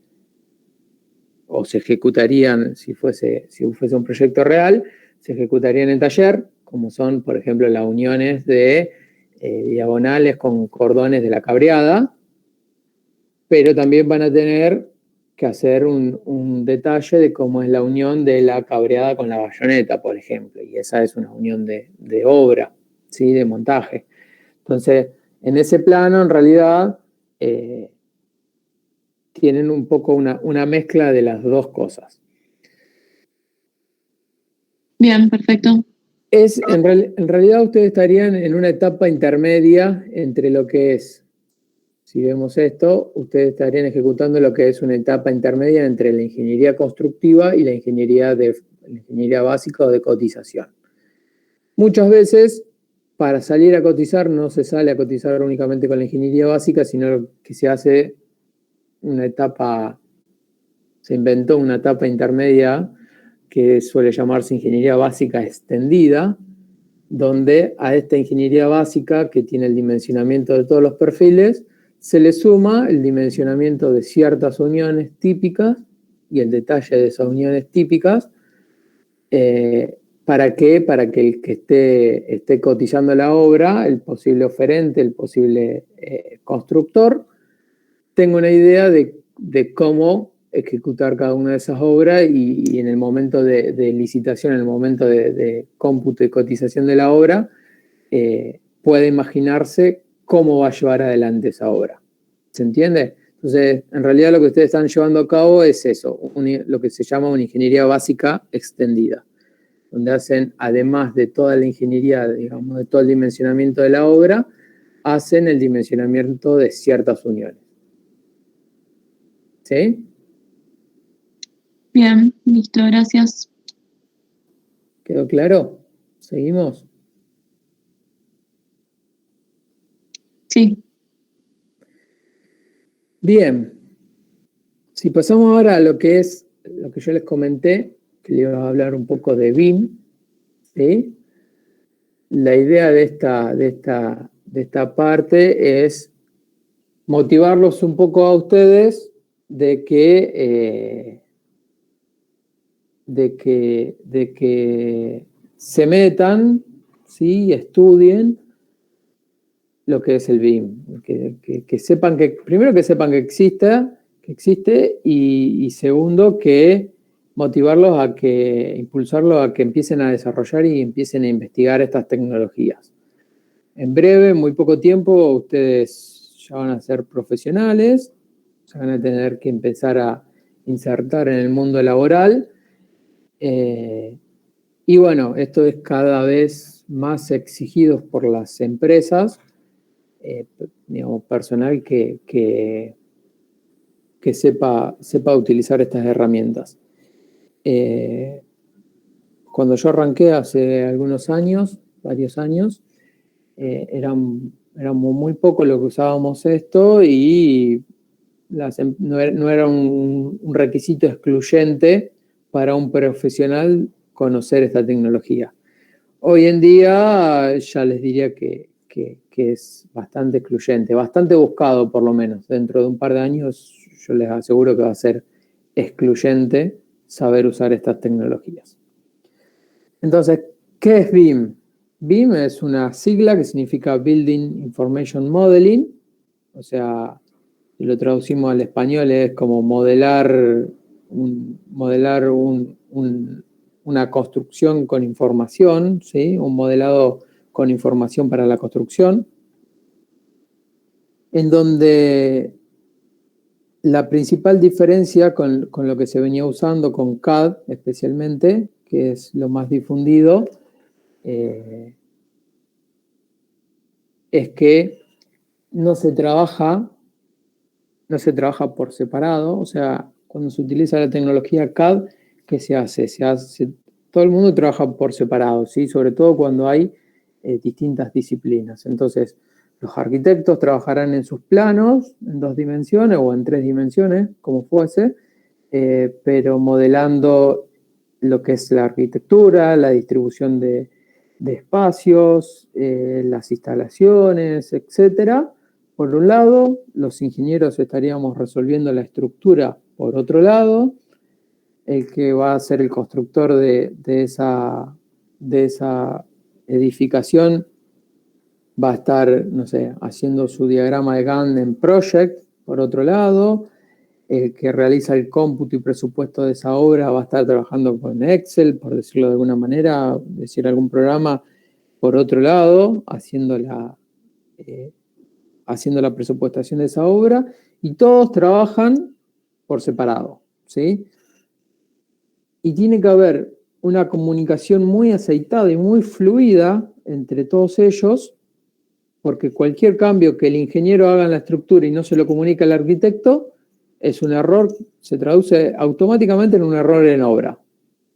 A: o se ejecutarían si fuese un proyecto real, se ejecutarían en taller, como son, por ejemplo, las uniones de diagonales con cordones de la cabreada, pero también van a tener que hacer un detalle de cómo es la unión de la cabreada con la bayoneta, por ejemplo, y esa es una unión de obra, ¿sí? De montaje. Entonces, en ese plano, en realidad, tienen un poco una mezcla de las dos cosas.
C: Bien, perfecto.
A: En realidad ustedes estarían en una etapa intermedia entre lo que es, si vemos esto, ustedes estarían ejecutando lo que es una etapa intermedia entre la ingeniería constructiva y la ingeniería básica o de cotización. Muchas veces, para salir a cotizar, no se sale a cotizar únicamente con la ingeniería básica, sino que se hace se inventó una etapa intermedia que suele llamarse ingeniería básica extendida, donde a esta ingeniería básica, que tiene el dimensionamiento de todos los perfiles, se le suma el dimensionamiento de ciertas uniones típicas y el detalle de esas uniones típicas. ¿Para qué? Para que el que esté cotizando la obra, el posible oferente, el posible constructor, tenga una idea de cómo ejecutar cada una de esas obras y en el momento de licitación, en el momento de cómputo y cotización de la obra, puede imaginarse cómo va a llevar adelante esa obra. ¿Se entiende? Entonces, en realidad lo que ustedes están llevando a cabo es eso, lo que se llama una ingeniería básica extendida, donde hacen, además de toda la ingeniería, digamos, de todo el dimensionamiento de la obra, hacen el dimensionamiento de ciertas uniones. ¿Sí?
C: Bien, listo, gracias.
A: ¿Quedó claro? ¿Seguimos?
C: Sí.
A: Bien. Si pasamos ahora a lo que es lo que yo les comenté, que le iba a hablar un poco de BIM, ¿sí? La idea de esta parte es motivarlos un poco a ustedes de que se metan, ¿sí? Estudien lo que es el BIM, que sepan primero que sepan que existe y segundo que motivarlos impulsarlos a que empiecen a desarrollar y empiecen a investigar estas tecnologías. En breve, en muy poco tiempo, ustedes ya van a ser profesionales, ya van a tener que empezar a insertar en el mundo laboral. Y bueno, esto es cada vez más exigido por las empresas, digamos, personal que sepa utilizar estas herramientas. Cuando yo arranqué hace algunos años, varios años, éramos muy pocos los que usábamos esto y no era un requisito excluyente para un profesional conocer esta tecnología. Hoy en día ya les diría que es bastante excluyente, bastante buscado por lo menos. Dentro de un par de años yo les aseguro que va a ser excluyente saber usar estas tecnologías. Entonces, ¿qué es BIM? BIM es una sigla que significa Building Information Modeling, o sea, si lo traducimos al español es como modelar una construcción con información, ¿sí? Un modelado con información para la construcción, en donde la principal diferencia con lo que se venía usando, con CAD especialmente, que es lo más difundido, es que no se trabaja por separado. O sea, cuando se utiliza la tecnología CAD, ¿qué se hace? Todo el mundo trabaja por separado, ¿sí? Sobre todo cuando hay distintas disciplinas. Entonces, los arquitectos trabajarán en sus planos en 2 dimensiones o en 3 dimensiones, como fuese, pero modelando lo que es la arquitectura, la distribución de espacios, las instalaciones, etcétera. Por un lado, los ingenieros estaríamos resolviendo la estructura por otro lado. El que va a ser el constructor de esa edificación va a estar, no sé, haciendo su diagrama de Gantt en Project, por otro lado. El que realiza el cómputo y presupuesto de esa obra va a estar trabajando con Excel, por decirlo de alguna manera, decir algún programa, por otro lado, haciendo la presupuestación de esa obra, y todos trabajan por separado, ¿sí? Y tiene que haber una comunicación muy aceitada y muy fluida entre todos ellos, porque cualquier cambio que el ingeniero haga en la estructura y no se lo comunica al arquitecto, es un error, se traduce automáticamente en un error en obra,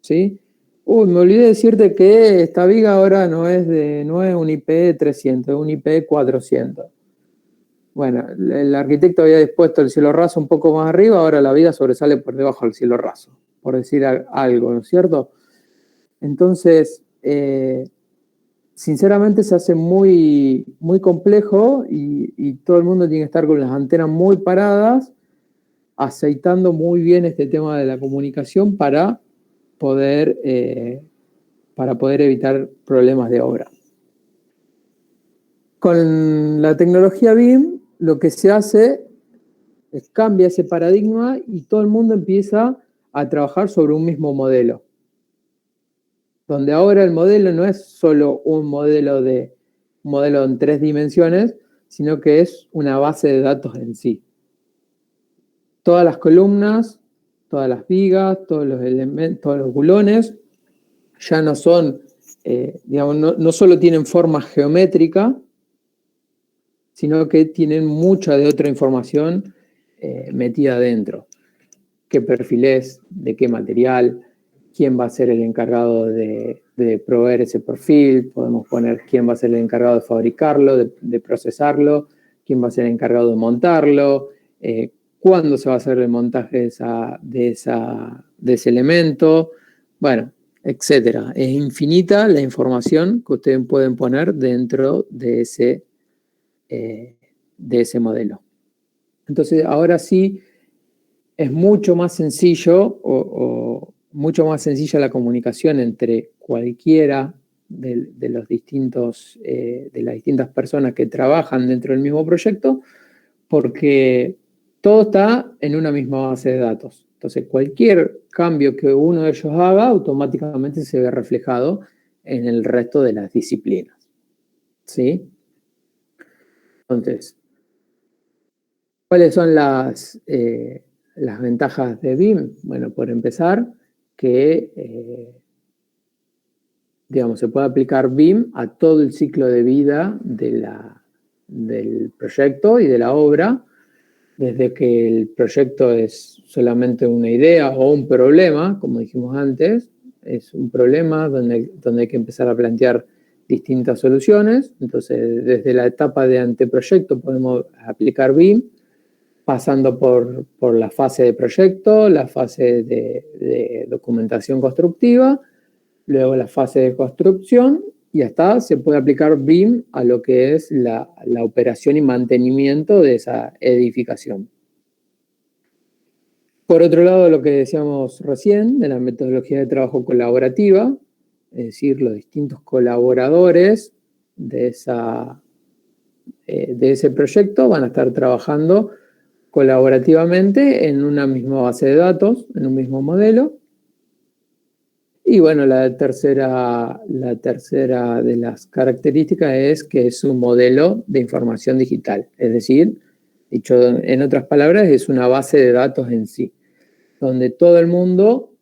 A: ¿sí? Me olvidé decirte que esta viga ahora no es un IP 300, es un IP 400. Bueno, el arquitecto había dispuesto el cielo raso un poco más arriba, ahora la viga sobresale por debajo del cielo raso, por decir algo, ¿no es cierto? Entonces, sinceramente se hace muy, muy complejo y todo el mundo tiene que estar con las antenas muy paradas, aceitando muy bien este tema de la comunicación para poder evitar problemas de obra. Con la tecnología BIM, lo que se hace es cambia ese paradigma y todo el mundo empieza a trabajar sobre un mismo modelo. Donde ahora el modelo no es solo un modelo en 3 dimensiones, sino que es una base de datos en sí. Todas las columnas, todas las vigas, todos los elementos, todos los bulones, ya no son, no solo tienen forma geométrica, sino que tienen mucha de otra información metida adentro. ¿Qué perfil es? ¿De qué material? ¿Quién va a ser el encargado de proveer ese perfil? Podemos poner quién va a ser el encargado de fabricarlo, de procesarlo, quién va a ser encargado de montarlo, cuándo se va a hacer el montaje de ese elemento, bueno, etcétera. Es infinita la información que ustedes pueden poner dentro de ese modelo. Entonces, ahora sí, es mucho más sencillo o mucho más sencilla la comunicación entre cualquiera de las distintas personas que trabajan dentro del mismo proyecto, porque todo está en una misma base de datos. Entonces, cualquier cambio que uno de ellos haga, automáticamente se ve reflejado en el resto de las disciplinas. ¿Sí? Entonces, ¿cuáles son las ventajas de BIM? Bueno, por empezar, que se puede aplicar BIM a todo el ciclo de vida del proyecto y de la obra, desde que el proyecto es solamente una idea o un problema, como dijimos antes, es un problema donde hay que empezar a plantear distintas soluciones. Entonces, desde la etapa de anteproyecto podemos aplicar BIM, pasando por la fase de proyecto, la fase de documentación constructiva, luego la fase de construcción, y hasta se puede aplicar BIM a lo que es la operación y mantenimiento de esa edificación. Por otro lado, lo que decíamos recién, de la metodología de trabajo colaborativa, es decir, los distintos colaboradores de ese proyecto van a estar trabajando colaborativamente en una misma base de datos, en un mismo modelo. Y bueno, la tercera de las características es que es un modelo de información digital. Es decir, dicho en otras palabras, es una base de datos en sí, donde todo el mundo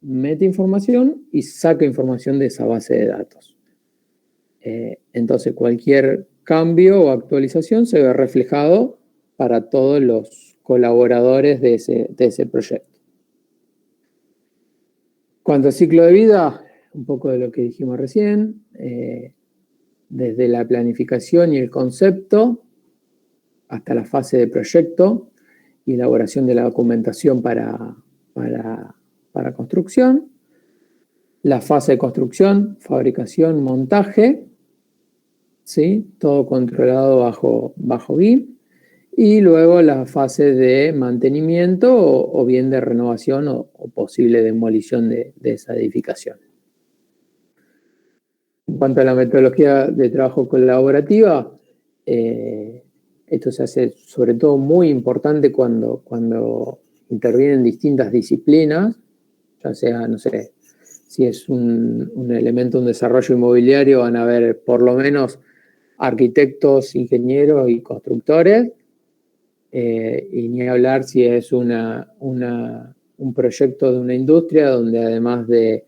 A: mete información y saca información de esa base de datos. Entonces, cualquier cambio o actualización se ve reflejado para todos los colaboradores de ese proyecto. Cuanto al ciclo de vida, un poco de lo que dijimos recién, desde la planificación y el concepto hasta la fase de proyecto y elaboración de la documentación para construcción, la fase de construcción, fabricación, montaje, ¿sí? Todo controlado bajo BIM, y luego la fase de mantenimiento o bien de renovación o posible demolición de esa edificación. En cuanto a la metodología de trabajo colaborativa, esto se hace sobre todo muy importante cuando intervienen distintas disciplinas, ya sea, no sé, si es un elemento, un desarrollo inmobiliario, van a haber por lo menos arquitectos, ingenieros y constructores, y ni hablar si es un proyecto de una industria donde además de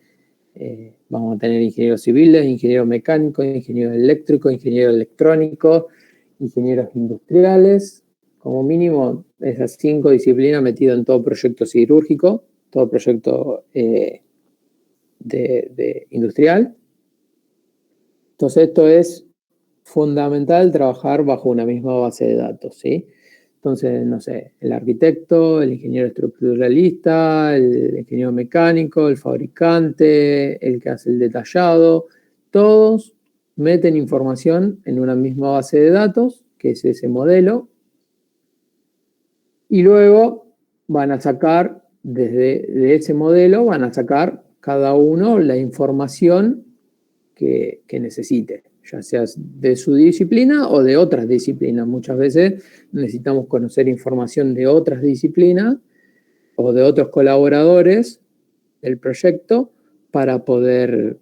A: vamos a tener ingenieros civiles, ingenieros mecánicos, ingenieros eléctricos, ingenieros electrónicos, ingenieros industriales, como mínimo esas 5 disciplinas metidas en todo proyecto siderúrgico, todo proyecto industrial. Entonces esto es fundamental, trabajar bajo una misma base de datos, ¿sí? Entonces, no sé, el arquitecto, el ingeniero estructuralista, el ingeniero mecánico, el fabricante, el que hace el detallado, todos meten información en una misma base de datos, que es ese modelo, y luego van a sacar, de ese modelo, van a sacar cada uno la información que necesite, ya sea de su disciplina o de otras disciplinas. Muchas veces necesitamos conocer información de otras disciplinas o de otros colaboradores del proyecto para poder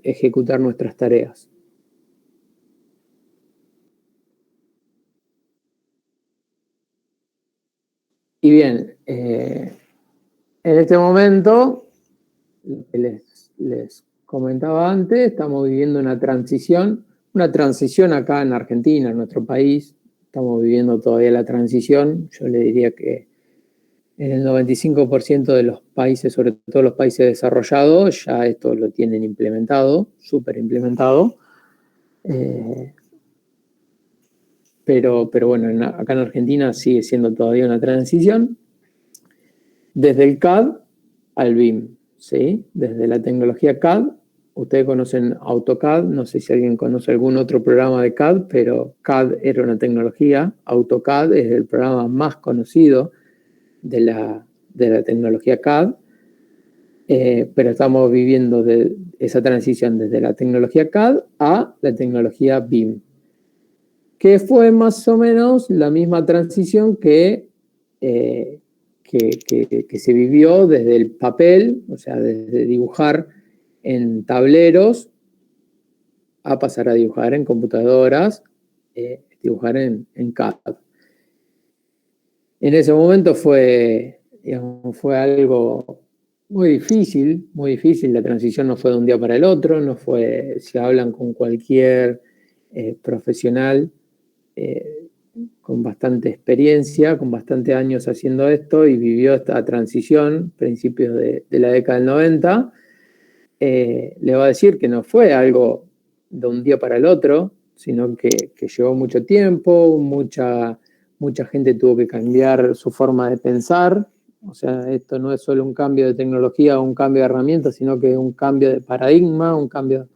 A: ejecutar nuestras tareas. Y bien, en este momento, les comentaba antes, estamos viviendo una transición acá en Argentina, en nuestro país. Estamos viviendo todavía la transición. Yo le diría que en el 95% de los países, sobre todo los países desarrollados, ya esto lo tienen implementado, súper implementado. pero bueno, acá en Argentina sigue siendo todavía una transición desde el CAD al BIM, ¿sí? Desde la tecnología CAD. Ustedes conocen AutoCAD, no sé si alguien conoce algún otro programa de CAD, pero CAD era una tecnología, AutoCAD es el programa más conocido de la tecnología CAD, pero estamos viviendo esa transición desde la tecnología CAD a la tecnología BIM, que fue más o menos la misma transición que se vivió desde el papel, o sea, desde dibujar en tableros a pasar a dibujar en computadoras, dibujar en CAD. En ese momento fue algo muy difícil, la transición no fue de un día para el otro, no fue, si hablan con cualquier profesional con bastante experiencia, con bastantes años haciendo esto y vivió esta transición, principios de la década del 90, le va a decir que no fue algo de un día para el otro, sino que llevó mucho tiempo, mucha gente tuvo que cambiar su forma de pensar. O sea, esto no es solo un cambio de tecnología o un cambio de herramientas, sino que es un cambio de paradigma, un cambio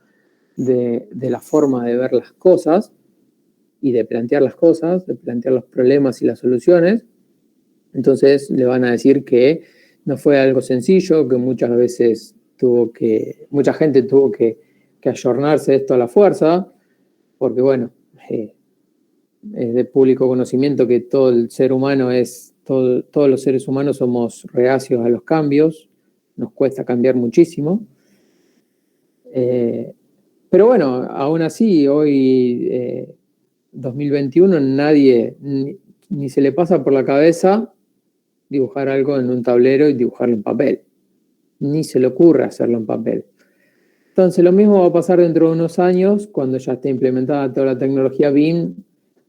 A: de la forma de ver las cosas y de plantear las cosas, de plantear los problemas y las soluciones. Entonces le van a decir que no fue algo sencillo, que muchas veces mucha gente tuvo que ayornarse esto a la fuerza, porque bueno, es de público conocimiento que todo el ser humano todos los seres humanos somos reacios a los cambios, nos cuesta cambiar muchísimo. Pero bueno, aún así, hoy, 2021, nadie ni se le pasa por la cabeza dibujar algo en un tablero y dibujarlo en papel. Ni se le ocurre hacerlo en papel. Entonces, lo mismo va a pasar dentro de unos años, cuando ya esté implementada toda la tecnología BIM,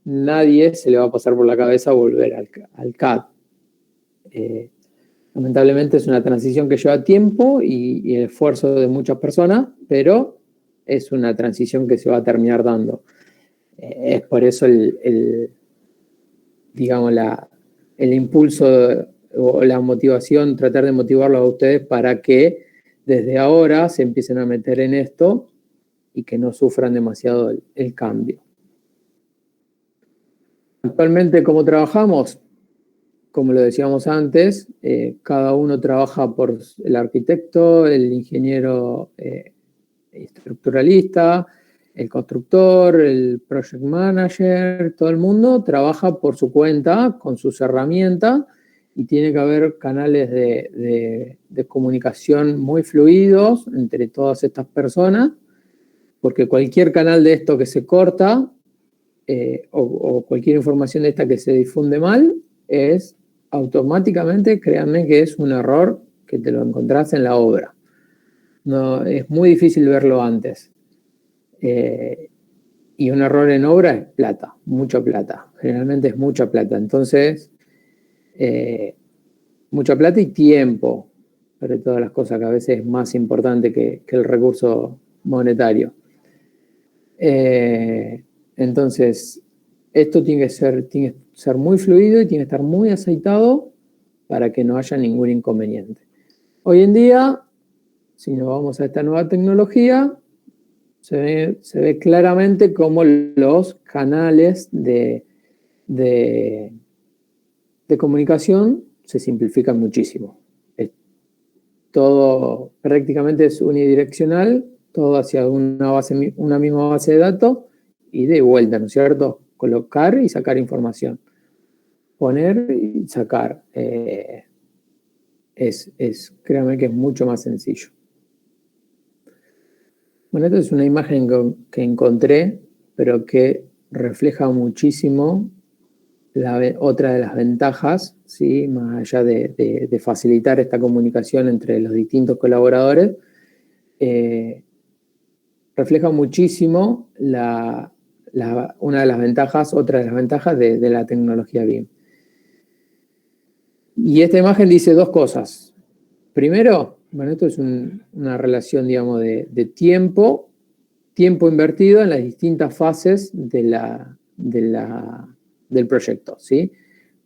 A: nadie se le va a pasar por la cabeza volver al CAD. Lamentablemente es una transición que lleva tiempo y el esfuerzo de muchas personas, pero es una transición que se va a terminar dando. Es por eso digamos, el impulso o la motivación, tratar de motivarlos a ustedes para que desde ahora se empiecen a meter en esto y que no sufran demasiado el cambio. Actualmente, ¿cómo trabajamos? Como lo decíamos antes, cada uno trabaja por el arquitecto, el ingeniero estructuralista, el constructor, el project manager, todo el mundo trabaja por su cuenta, con sus herramientas, y tiene que haber canales de comunicación muy fluidos entre todas estas personas, porque cualquier canal de esto que se corta, o cualquier información de esta que se difunde mal, es automáticamente, créanme que es un error que te lo encontrás en la obra. No, es muy difícil verlo antes. Y un error en obra es plata, mucha plata. Generalmente es mucha plata. Entonces, mucha plata y tiempo, sobre todas las cosas, que a veces es más importante que el recurso monetario. Entonces, esto tiene que ser muy fluido y tiene que estar muy aceitado para que no haya ningún inconveniente. Hoy en día, si nos vamos a esta nueva tecnología, se ve claramente cómo los canales de comunicación se simplifican muchísimo. Todo prácticamente es unidireccional, todo hacia una misma base de datos y de vuelta, ¿no es cierto? Colocar y sacar información. Poner y sacar. Créanme que es mucho más sencillo. Bueno, esta es una imagen que encontré, pero que refleja muchísimo otra de las ventajas, ¿sí? Más allá de facilitar esta comunicación entre los distintos colaboradores, refleja muchísimo otra de las ventajas de la tecnología BIM. Y esta imagen dice dos cosas. Primero, bueno, esto es una relación, digamos, de tiempo invertido en las distintas fases de la del proyecto, ¿sí?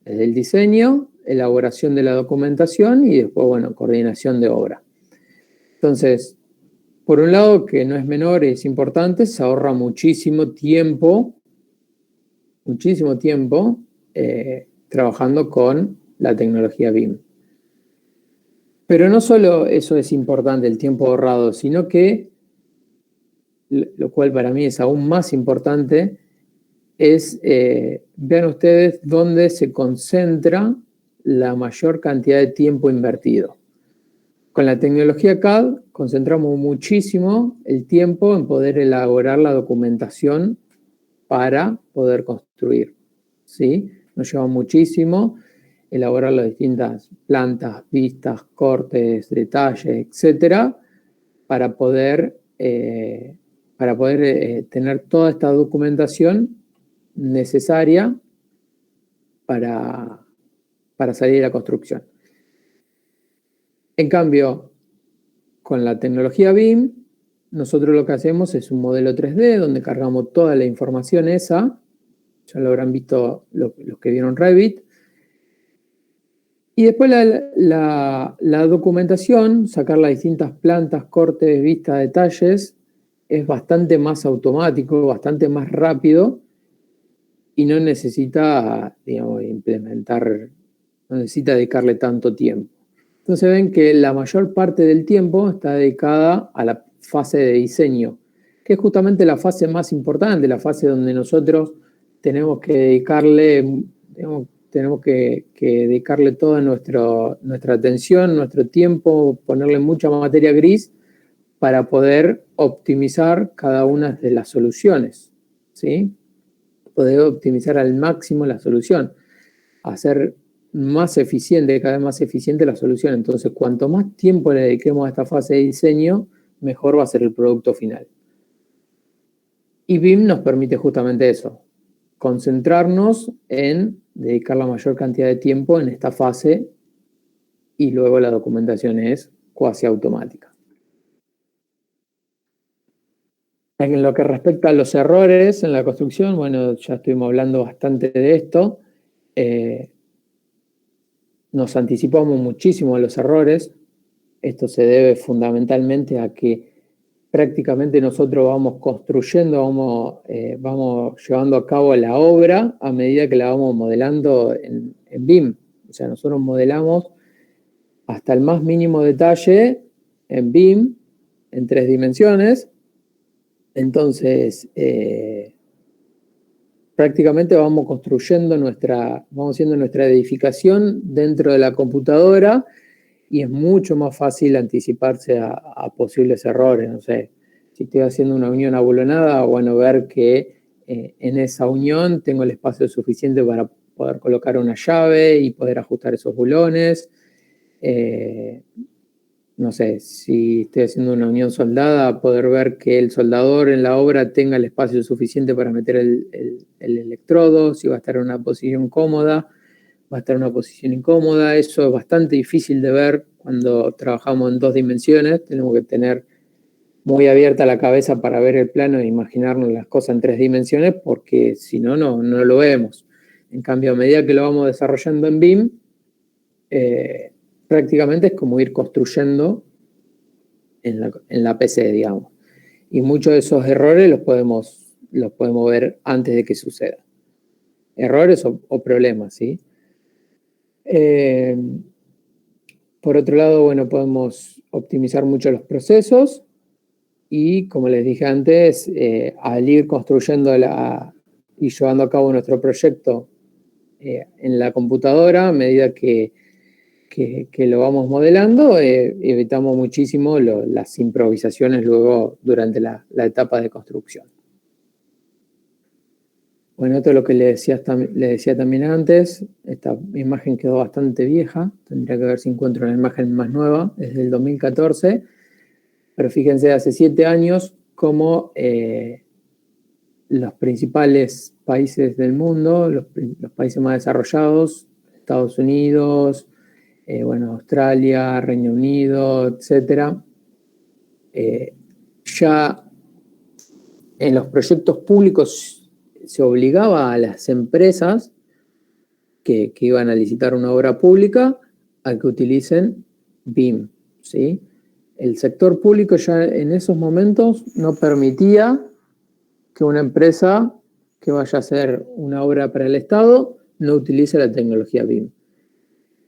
A: Desde el diseño, elaboración de la documentación y después, bueno, coordinación de obra. Entonces, por un lado, que no es menor, es importante, se ahorra muchísimo tiempo trabajando con la tecnología BIM. Pero no solo eso es importante, el tiempo ahorrado, sino que, lo cual para mí es aún más importante, es, vean ustedes dónde se concentra la mayor cantidad de tiempo invertido. Con la tecnología CAD concentramos muchísimo el tiempo en poder elaborar la documentación para poder construir, ¿sí? Nos lleva muchísimo elaborar las distintas plantas, vistas, cortes, detalles, etcétera, para poder tener toda esta documentación necesaria para salir a la construcción. En cambio, con la tecnología BIM, nosotros lo que hacemos es un modelo 3D donde cargamos toda la información esa, ya lo habrán visto los que vieron Revit, y después la documentación, sacar las distintas plantas, cortes, vistas, detalles, es bastante más automático, bastante más rápido y no necesita, digamos, no necesita dedicarle tanto tiempo. Entonces ven que la mayor parte del tiempo está dedicada a la fase de diseño, que es justamente la fase más importante, la fase donde nosotros tenemos que dedicarle, tenemos que dedicarle toda nuestra atención, nuestro tiempo, ponerle mucha materia gris para poder optimizar cada una de las soluciones, ¿sí? Poder optimizar al máximo la solución, hacer más eficiente, cada vez más eficiente la solución. Entonces, cuanto más tiempo le dediquemos a esta fase de diseño, mejor va a ser el producto final. Y BIM nos permite justamente eso, concentrarnos en dedicar la mayor cantidad de tiempo en esta fase y luego la documentación es cuasi automática. En lo que respecta a los errores en la construcción, bueno, ya estuvimos hablando bastante de esto. Nos anticipamos muchísimo a los errores. Esto se debe fundamentalmente a que prácticamente nosotros vamos construyendo, vamos llevando a cabo la obra a medida que la vamos modelando en BIM. O sea, nosotros modelamos hasta el más mínimo detalle en BIM, en 3 dimensiones. Entonces, prácticamente vamos construyendo vamos haciendo nuestra edificación dentro de la computadora y es mucho más fácil anticiparse a posibles errores. No sé, si estoy haciendo una unión abuelonada, bueno, ver que en esa unión tengo el espacio suficiente para poder colocar una llave y poder ajustar esos bulones. No sé, si estoy haciendo una unión soldada, poder ver que el soldador en la obra tenga el espacio suficiente para meter el electrodo, si va a estar en una posición cómoda, va a estar en una posición incómoda. Eso es bastante difícil de ver cuando trabajamos en 2 dimensiones. Tenemos que tener muy abierta la cabeza para ver el plano e imaginarnos las cosas en 3 dimensiones, porque si no, no lo vemos. En cambio, a medida que lo vamos desarrollando en BIM, prácticamente es como ir construyendo en la PC, digamos. Y muchos de esos errores los podemos ver antes de que suceda. Errores o problemas, ¿sí? Por otro lado, bueno, podemos optimizar mucho los procesos y, como les dije antes, al ir construyendo y llevando a cabo nuestro proyecto en la computadora, a medida que lo vamos modelando, evitamos muchísimo las improvisaciones luego durante la etapa de construcción. Bueno, esto es lo que le decía también antes. Esta imagen quedó bastante vieja. Tendría que ver si encuentro una imagen más nueva. Es del 2014. Pero fíjense, hace 7 años cómo los principales países del mundo, los países más desarrollados, Estados Unidos, Australia, Reino Unido, etcétera, ya en los proyectos públicos se obligaba a las empresas que iban a licitar una obra pública a que utilicen BIM, ¿sí? El sector público ya en esos momentos no permitía que una empresa que vaya a hacer una obra para el Estado no utilice la tecnología BIM.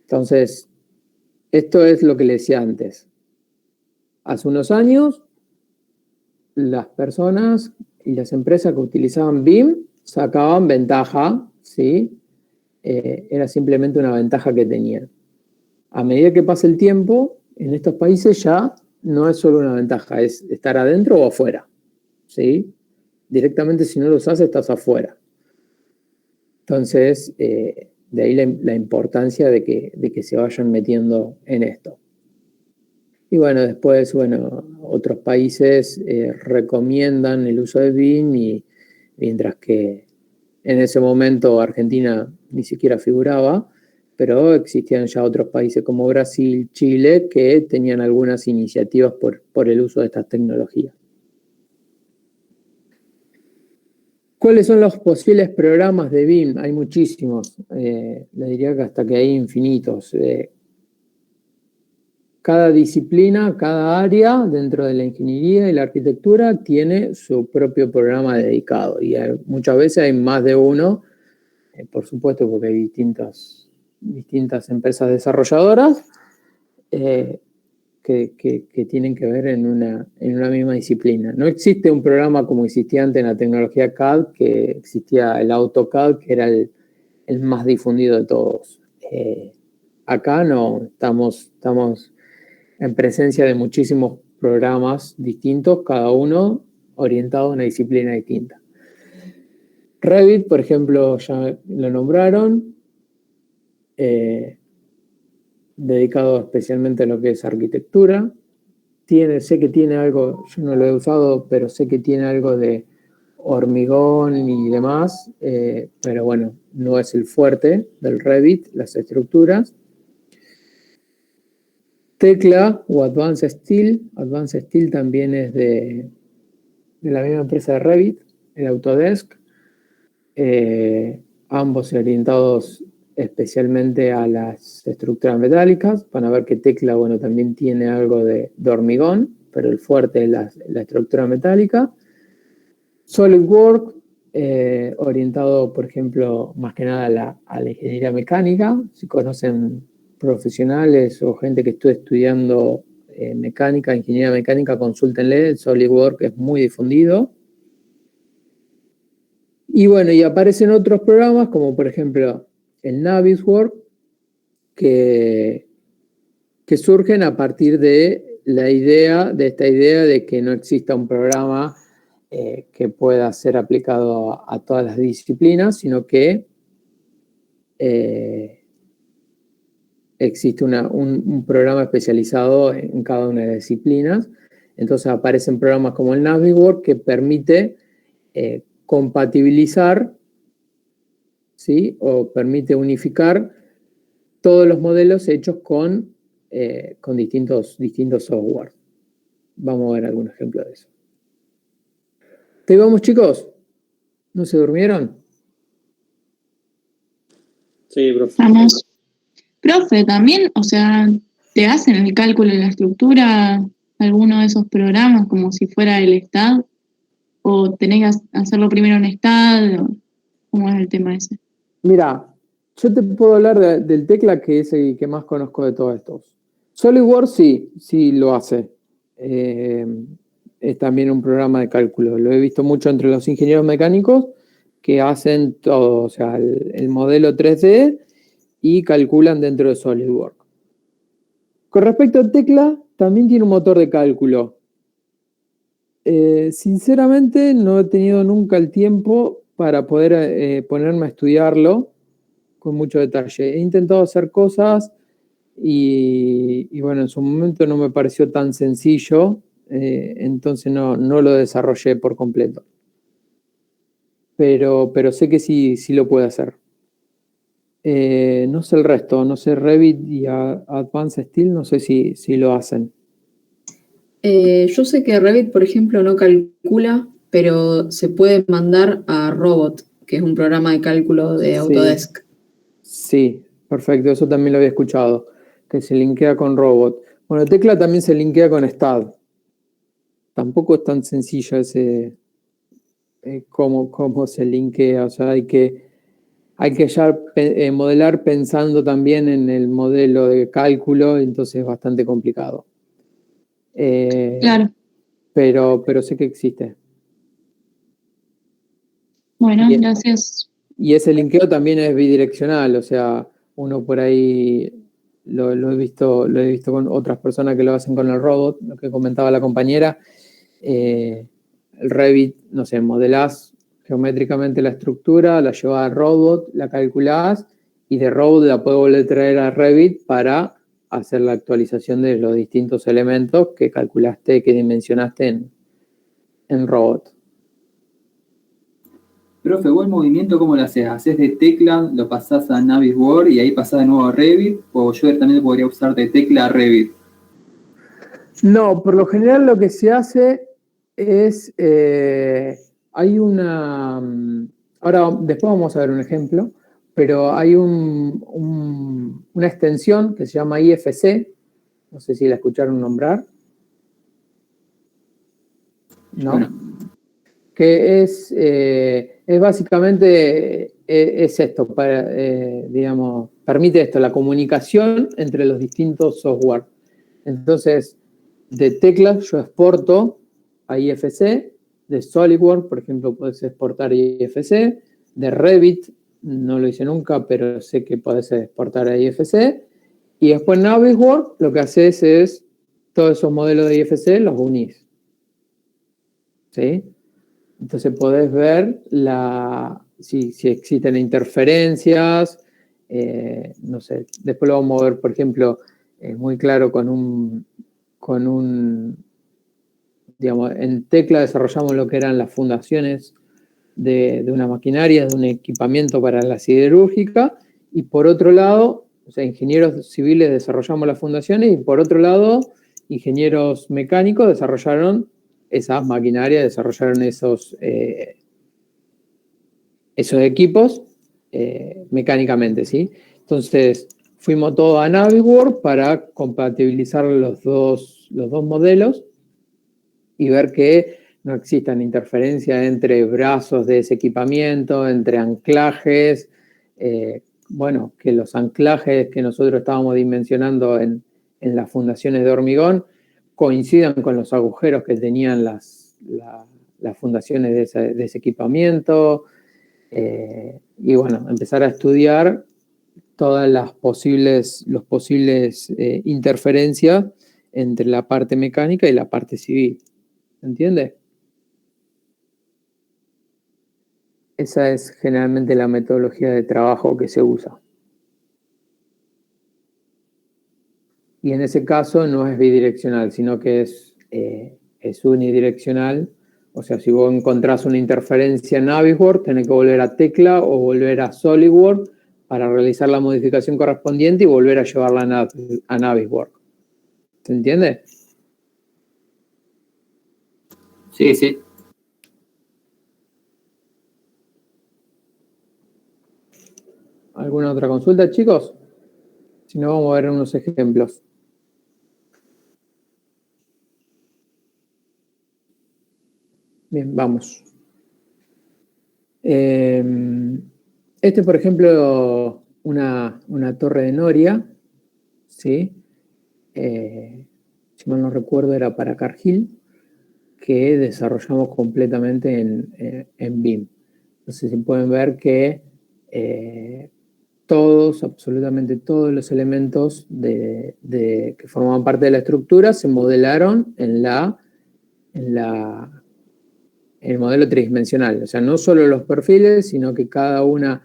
A: Entonces, esto es lo que le decía antes. Hace unos años, las personas y las empresas que utilizaban BIM sacaban ventaja, ¿sí? Era simplemente una ventaja que tenían. A medida que pasa el tiempo, en estos países ya no es solo una ventaja, es estar adentro o afuera, ¿sí? Directamente si no los haces, estás afuera. Entonces, de ahí la importancia de que se vayan metiendo en esto. Y bueno, después, otros países recomiendan el uso de BIM, y mientras que en ese momento Argentina ni siquiera figuraba, pero existían ya otros países como Brasil, Chile, que tenían algunas iniciativas por el uso de estas tecnologías. ¿Cuáles son los posibles programas de BIM? Hay muchísimos. Le diría que hasta que hay infinitos. Cada disciplina, cada área dentro de la ingeniería y la arquitectura tiene su propio programa dedicado. Y muchas veces hay más de uno, por supuesto, porque hay distintas empresas desarrolladoras que tienen que ver en una misma disciplina. No existe un programa como existía antes en la tecnología CAD, que existía el AutoCAD, que era el más difundido de todos. Acá no, estamos en presencia de muchísimos programas distintos, cada uno orientado a una disciplina distinta. Revit, por ejemplo, ya lo nombraron, dedicado especialmente a lo que es arquitectura. Sé que tiene algo, yo no lo he usado, pero sé que tiene algo de hormigón y demás, pero bueno, no es el fuerte del Revit, las estructuras. Tecla o Advanced Steel. Advanced Steel también es de la misma empresa de Revit, el Autodesk. Ambos orientados especialmente a las estructuras metálicas. Van a ver que Tecla, también tiene algo de hormigón, pero el fuerte es la estructura metálica. SolidWorks, orientado, por ejemplo, más que nada a la ingeniería mecánica. Si conocen profesionales o gente que esté estudiando mecánica, ingeniería mecánica, consúltenle. El SolidWorks es muy difundido. Y y aparecen otros programas como por ejemplo el Navisworks, que surgen a partir de esta idea de que no exista un programa que pueda ser aplicado a todas las disciplinas, sino que existe un programa especializado en cada una de las disciplinas. Entonces aparecen programas como el Navisworks, que permite compatibilizar, ¿sí? O permite unificar todos los modelos hechos con distintos software. Vamos a ver algún ejemplo de eso. ¿Te vamos, chicos? ¿No se durmieron?
B: Sí, profe.
C: Vamos. Profe, también, ¿te hacen el cálculo de la estructura alguno de esos programas como si fuera el STAD? ¿O tenés que hacerlo primero en STAD? ¿Cómo es el tema ese?
A: Mira, yo te puedo hablar del Tecla, que es el que más conozco de todos estos. SolidWorks sí lo hace. Es también un programa de cálculo. Lo he visto mucho entre los ingenieros mecánicos que hacen todo, el modelo 3D y calculan dentro de SolidWorks. Con respecto a Tecla, también tiene un motor de cálculo. Sinceramente, no he tenido nunca el tiempo para poder ponerme a estudiarlo con mucho detalle. He intentado hacer cosas y en su momento no me pareció tan sencillo, entonces no lo desarrollé por completo. Pero sé que sí lo puede hacer. No sé el resto, no sé Revit y Advanced Steel, no sé si lo hacen.
F: Yo sé que Revit, por ejemplo, no calcula, pero se puede mandar a Robot, que es un programa de cálculo de
A: Sí.
F: Autodesk.
A: Sí, perfecto, eso también lo había escuchado, que se linkea con Robot. Bueno, Tecla también se linkea con STAAD. Tampoco es tan sencillo ese cómo se linkea, o sea, hay que ya modelar pensando también en el modelo de cálculo, entonces es bastante complicado.
C: Claro.
A: Pero sé que existe.
C: Bueno,
A: Bien.
C: gracias.
A: Y ese linkeo también es bidireccional, o sea, uno por ahí lo he visto con otras personas que lo hacen con el robot, lo que comentaba la compañera. El Revit, no sé, modelás geométricamente la estructura, la llevas al robot, la calculás y de robot la puedes volver a traer a Revit para hacer la actualización de los distintos elementos que calculaste, que dimensionaste en robot.
G: Profe, ¿vos el movimiento cómo lo haces? ¿Haces de tecla, lo pasás a Navisworks y ahí pasás de nuevo a Revit? ¿O yo también podría usar de tecla a Revit?
A: No, por lo general lo que se hace es, hay una, ahora después vamos a ver un ejemplo, pero hay una extensión que se llama IFC, no sé si la escucharon nombrar. ¿No?
G: Bueno.
A: Que es básicamente es esto, digamos, permite esto, la comunicación entre los distintos software. Entonces, de teclas yo exporto a IFC, de SolidWorks, por ejemplo, puedes exportar IFC, de Revit, no lo hice nunca, pero sé que puedes exportar a IFC, y después Navisworks lo que haces es todos esos modelos de IFC los unís. ¿Sí? Entonces podés ver si existen interferencias, no sé, después lo vamos a ver, por ejemplo, muy claro con un, digamos, en Tecla desarrollamos lo que eran las fundaciones de una maquinaria, de un equipamiento para la siderúrgica, y por otro lado, o sea, ingenieros civiles desarrollamos las fundaciones, y por otro lado, ingenieros mecánicos desarrollaron esas maquinarias, desarrollaron esos equipos mecánicamente, ¿sí? Entonces, fuimos todos a Navisworks para compatibilizar los dos modelos y ver que no existan interferencias entre brazos de ese equipamiento, entre anclajes, bueno, que los anclajes que nosotros estábamos dimensionando en las fundaciones de hormigón coincidan con los agujeros que tenían las fundaciones de ese equipamiento, y bueno, empezar a estudiar todas las posibles interferencias entre la parte mecánica y la parte civil. ¿Entiende? Esa es generalmente la metodología de trabajo que se usa. Y en ese caso no es bidireccional, sino que es unidireccional. O sea, si vos encontrás una interferencia en Navisworks, tenés que volver a Tecla o volver a SolidWorks para realizar la modificación correspondiente y volver a llevarla a Navisworks. ¿Se entiende?
G: Sí, sí.
A: ¿Alguna otra consulta, chicos? Si no, vamos a ver unos ejemplos. Bien, vamos. Por ejemplo, una torre de noria, ¿sí? Si mal no recuerdo, era para Cargill, que desarrollamos completamente en BIM. Entonces, se pueden ver que absolutamente todos los elementos que formaban parte de la estructura se modelaron en el modelo tridimensional. O sea, no solo los perfiles, sino que cada una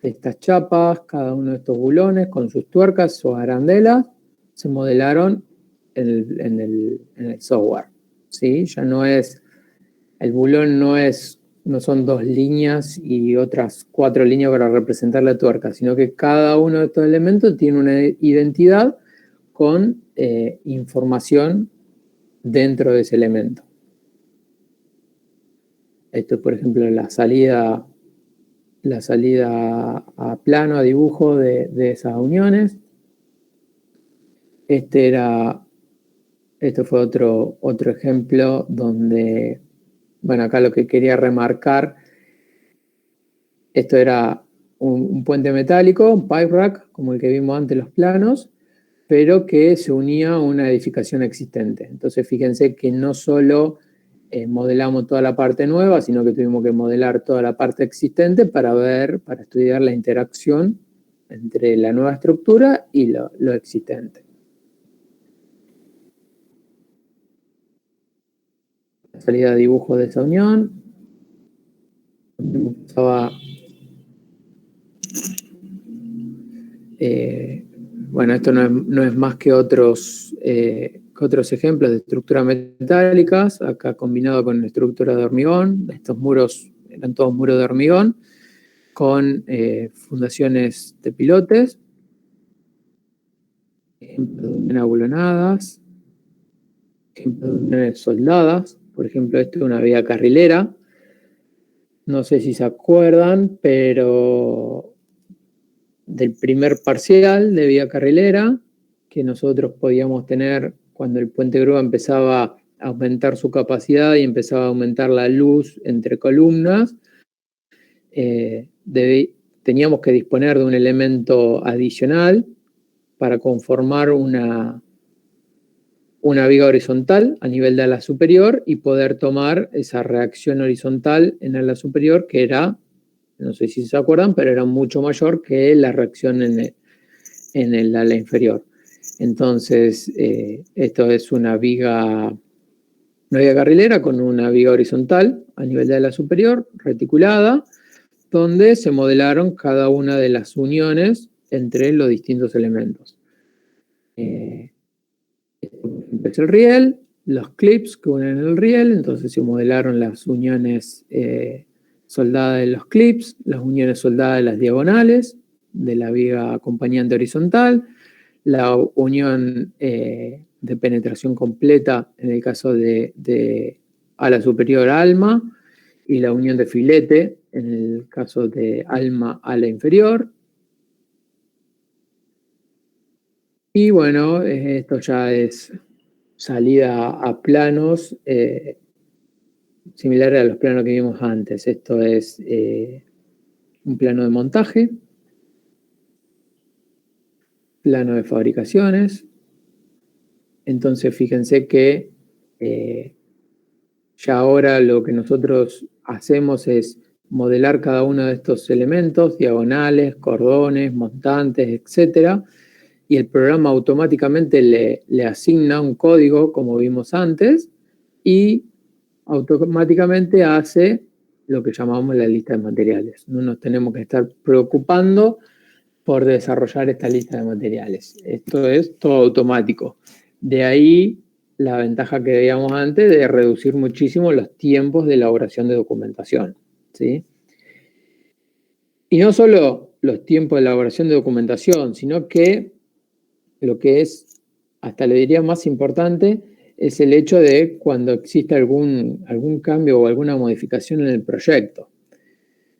A: de estas chapas, cada uno de estos bulones con sus tuercas o arandelas, se modelaron en el software. ¿Sí? Ya no es, el bulón no son 2 líneas y otras 4 líneas para representar la tuerca, sino que cada uno de estos elementos tiene una identidad con información dentro de ese elemento. Esto es, por ejemplo, la salida la salida a plano, a dibujo de esas uniones. Este fue otro ejemplo donde, bueno, acá lo que quería remarcar, esto era un puente metálico, un pipe rack, como el que vimos antes los planos, pero que se unía a una edificación existente. Entonces fíjense que no solo modelamos toda la parte nueva, sino que tuvimos que modelar toda la parte existente para estudiar la interacción entre la nueva estructura y lo existente. La salida de dibujo de esa unión. Bueno, esto no es más que otros ejemplos de estructuras metálicas, acá combinado con estructura de hormigón. Estos muros eran todos muros de hormigón, con fundaciones de pilotes, ejemplos de uniones abulonadas, ejemplos de uniones soldadas. Por ejemplo, esto es una vía carrilera. No sé si se acuerdan, pero del primer parcial de vía carrilera que nosotros podíamos tener cuando el puente grúa empezaba a aumentar su capacidad y empezaba a aumentar la luz entre columnas, teníamos que disponer de un elemento adicional para conformar una viga horizontal a nivel de ala superior y poder tomar esa reacción horizontal en ala superior, que era, no sé si se acuerdan, pero era mucho mayor que la reacción en el ala inferior. Entonces, esto es una viga carrilera con una viga horizontal a nivel de ala superior, reticulada, donde se modelaron cada una de las uniones entre los distintos elementos. Es el riel, los clips que unen el riel, entonces se modelaron las uniones soldadas de los clips, las uniones soldadas de las diagonales, de la viga acompañante horizontal, la unión de penetración completa en el caso de ala superior alma, y la unión de filete en el caso de alma ala inferior. Y bueno, esto ya es salida a planos similares a los planos que vimos antes. Esto es un plano de montaje, plano de fabricaciones. Entonces fíjense que ya ahora lo que nosotros hacemos es modelar cada uno de estos elementos, diagonales, cordones, montantes, etcétera, y el programa automáticamente le asigna un código, como vimos antes, y automáticamente hace lo que llamamos la lista de materiales. No nos tenemos que estar preocupando por desarrollar esta lista de materiales. Esto es todo automático. De ahí la ventaja que veíamos antes de reducir muchísimo los tiempos de elaboración de documentación, ¿sí? Y no solo los tiempos de elaboración de documentación, sino que lo que es, hasta le diría más importante, es el hecho de cuando existe algún cambio o alguna modificación en el proyecto.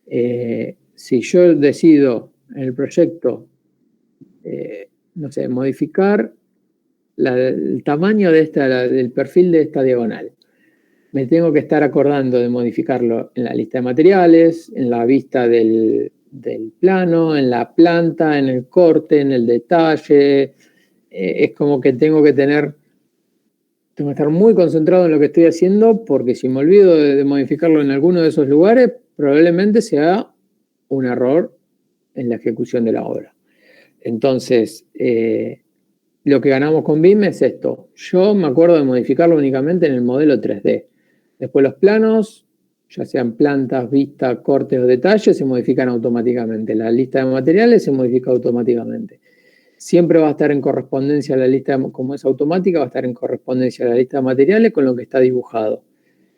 A: Si yo decido en el proyecto, no sé, modificar el tamaño del perfil de esta diagonal, me tengo que estar acordando de modificarlo en la lista de materiales, en la vista del plano, en la planta, en el corte, en el detalle. Es como que tengo que estar muy concentrado en lo que estoy haciendo, porque si me olvido de modificarlo en alguno de esos lugares, probablemente sea un error en la ejecución de la obra. Entonces, lo que ganamos con BIM es esto. Yo me acuerdo de modificarlo únicamente en el modelo 3D. Después los planos, ya sean plantas, vistas, cortes o detalles, se modifican automáticamente. La lista de materiales se modifica automáticamente. Siempre va a estar en correspondencia a la lista, como es automática, va a estar en correspondencia a la lista de materiales con lo que está dibujado.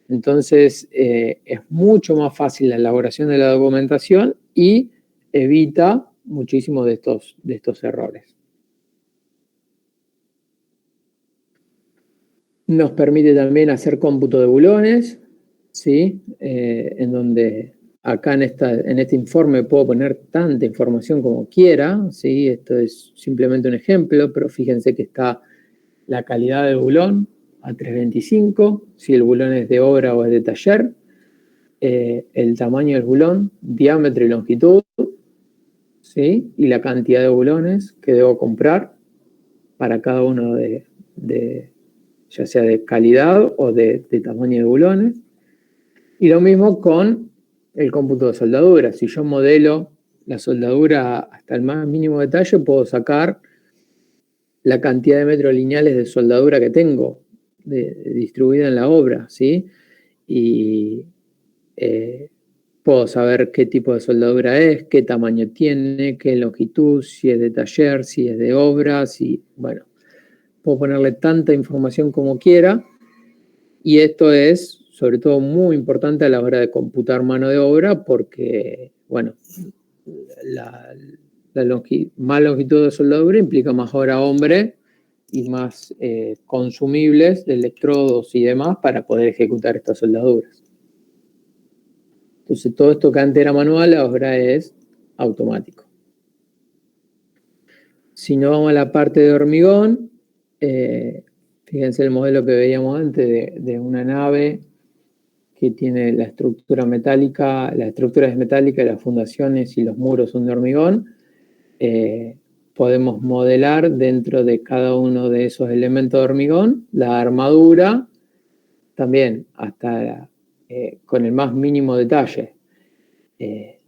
A: Entonces, es mucho más fácil la elaboración de la documentación y evita muchísimos de estos errores. Nos permite también hacer cómputo de bulones, ¿sí? En donde acá en este informe puedo poner tanta información como quiera, ¿sí? Esto es simplemente un ejemplo, pero fíjense que está la calidad del bulón a 325, si el bulón es de obra o es de taller, el tamaño del bulón, diámetro y longitud, ¿sí? Y la cantidad de bulones que debo comprar para cada uno ya sea de calidad o de tamaño de bulones. Y lo mismo con el cómputo de soldadura. Si yo modelo la soldadura hasta el más mínimo detalle, puedo sacar la cantidad de metros lineales de soldadura que tengo distribuida en la obra, ¿sí? Y puedo saber qué tipo de soldadura es, qué tamaño tiene, qué longitud, si es de taller, si es de obra, bueno, puedo ponerle tanta información como quiera, y esto es sobre todo muy importante a la hora de computar mano de obra porque, bueno, más longitud de soldadura implica más hora hombre y más consumibles de electrodos y demás para poder ejecutar estas soldaduras. Entonces, todo esto que antes era manual ahora es automático. Si no vamos a la parte de hormigón, fíjense el modelo que veíamos antes de una nave que tiene la estructura metálica, la estructura es metálica, las fundaciones y los muros son de hormigón. Podemos modelar dentro de cada uno de esos elementos de hormigón la armadura, también hasta con el más mínimo detalle.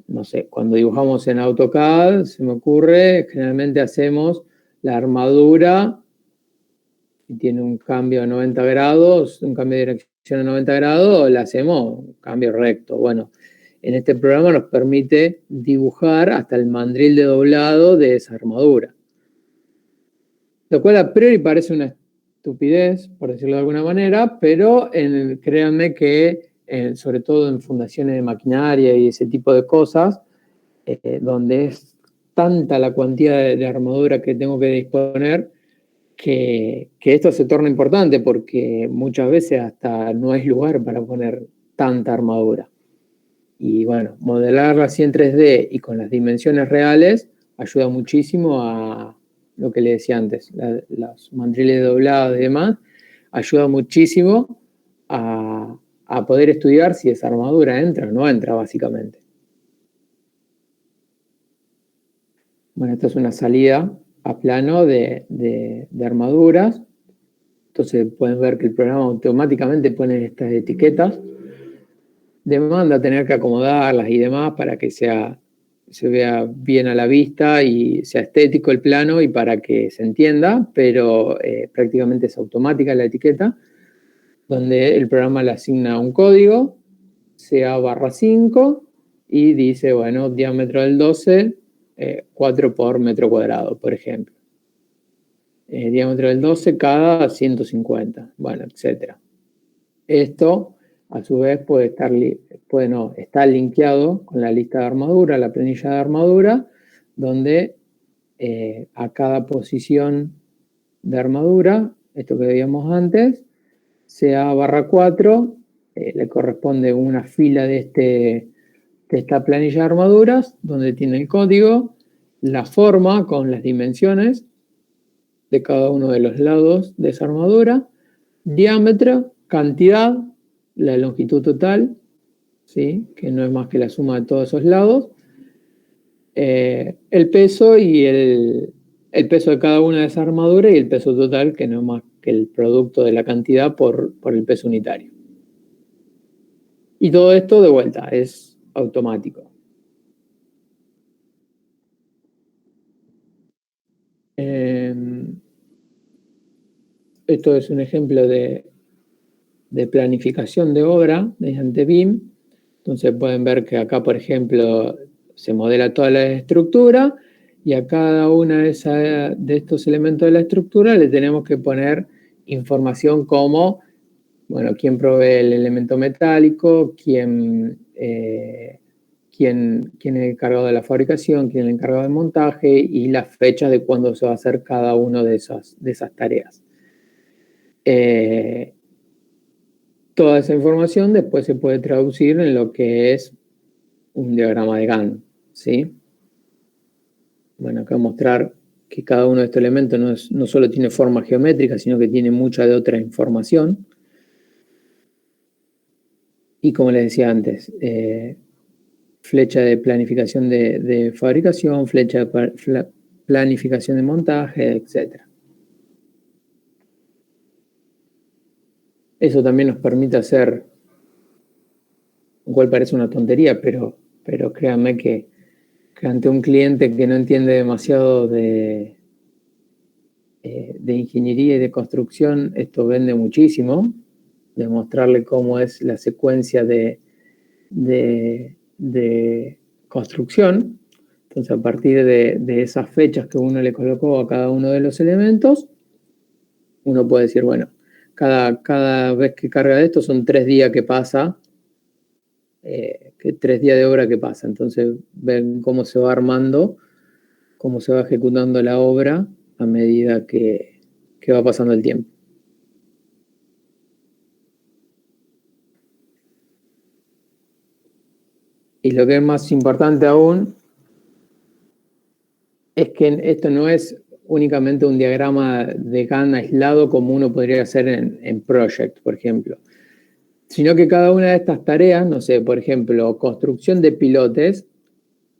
A: No sé, cuando dibujamos en AutoCAD, se me ocurre, generalmente hacemos la armadura y tiene un cambio a 90 grados, un cambio de dirección a 90 grados, le hacemos un cambio recto. Bueno, en este programa nos permite dibujar hasta el mandril de doblado de esa armadura. Lo cual a priori parece una estupidez, por decirlo de alguna manera, pero créanme que, sobre todo en fundaciones de maquinaria y ese tipo de cosas, donde es tanta la cantidad de armadura que tengo que disponer, que esto se torna importante porque muchas veces hasta no hay lugar para poner tanta armadura. Y bueno, modelarla así en 3D y con las dimensiones reales ayuda muchísimo a lo que le decía antes, los mandriles doblados y demás, ayuda muchísimo a poder estudiar si esa armadura entra o no entra, básicamente. Bueno, esta es una salida a plano de armaduras. Entonces pueden ver que el programa automáticamente pone estas etiquetas. Demanda tener que acomodarlas y demás para que se vea bien a la vista y sea estético el plano y para que se entienda, pero prácticamente es automática la etiqueta, donde el programa le asigna un código, CA/5, y dice, bueno, diámetro del 12, 4 por metro cuadrado, por ejemplo. Diámetro del 12 cada 150, bueno, etc. Esto, a su vez, está linkeado con la lista de armadura, la planilla de armadura, donde a cada posición de armadura, esto que veíamos antes, CA/4, le corresponde una fila de esta planilla de armaduras, donde tiene el código, la forma con las dimensiones de cada uno de los lados de esa armadura, diámetro, cantidad, la longitud total, ¿sí? Que no es más que la suma de todos esos lados, el peso y el peso de cada una de esas armaduras y el peso total, que no es más que el producto de la cantidad por el peso unitario. Y todo esto, de vuelta, es automático. Esto es un ejemplo de planificación de obra mediante BIM. Entonces pueden ver que acá, por ejemplo, se modela toda la estructura y a cada una de estos elementos de la estructura le tenemos que poner información como, bueno, quién provee el elemento metálico, quién es el encargado de la fabricación, quién es el encargado del montaje y la fecha de cuándo se va a hacer cada una de esas tareas. Toda esa información después se puede traducir en lo que es un diagrama de Gantt, ¿sí? Bueno, acá mostrar que cada uno de estos elementos no solo tiene forma geométrica, sino que tiene mucha de otra información. Y como les decía antes, flecha de planificación de fabricación, flecha de planificación de montaje, etc. Eso también nos permite hacer, lo cual parece una tontería, pero créanme que ante un cliente que no entiende demasiado de ingeniería y de construcción, esto vende muchísimo, demostrarle cómo es la secuencia de construcción. Entonces, a partir de esas fechas que uno le colocó a cada uno de los elementos, uno puede decir, bueno, cada vez que carga esto son 3 días que pasa, 3 días de obra que pasa. Entonces, ven cómo se va armando, cómo se va ejecutando la obra a medida que va pasando el tiempo. Y lo que es más importante aún es que esto no es únicamente un diagrama de Gantt aislado como uno podría hacer en Project, por ejemplo, sino que cada una de estas tareas, no sé, por ejemplo, construcción de pilotes,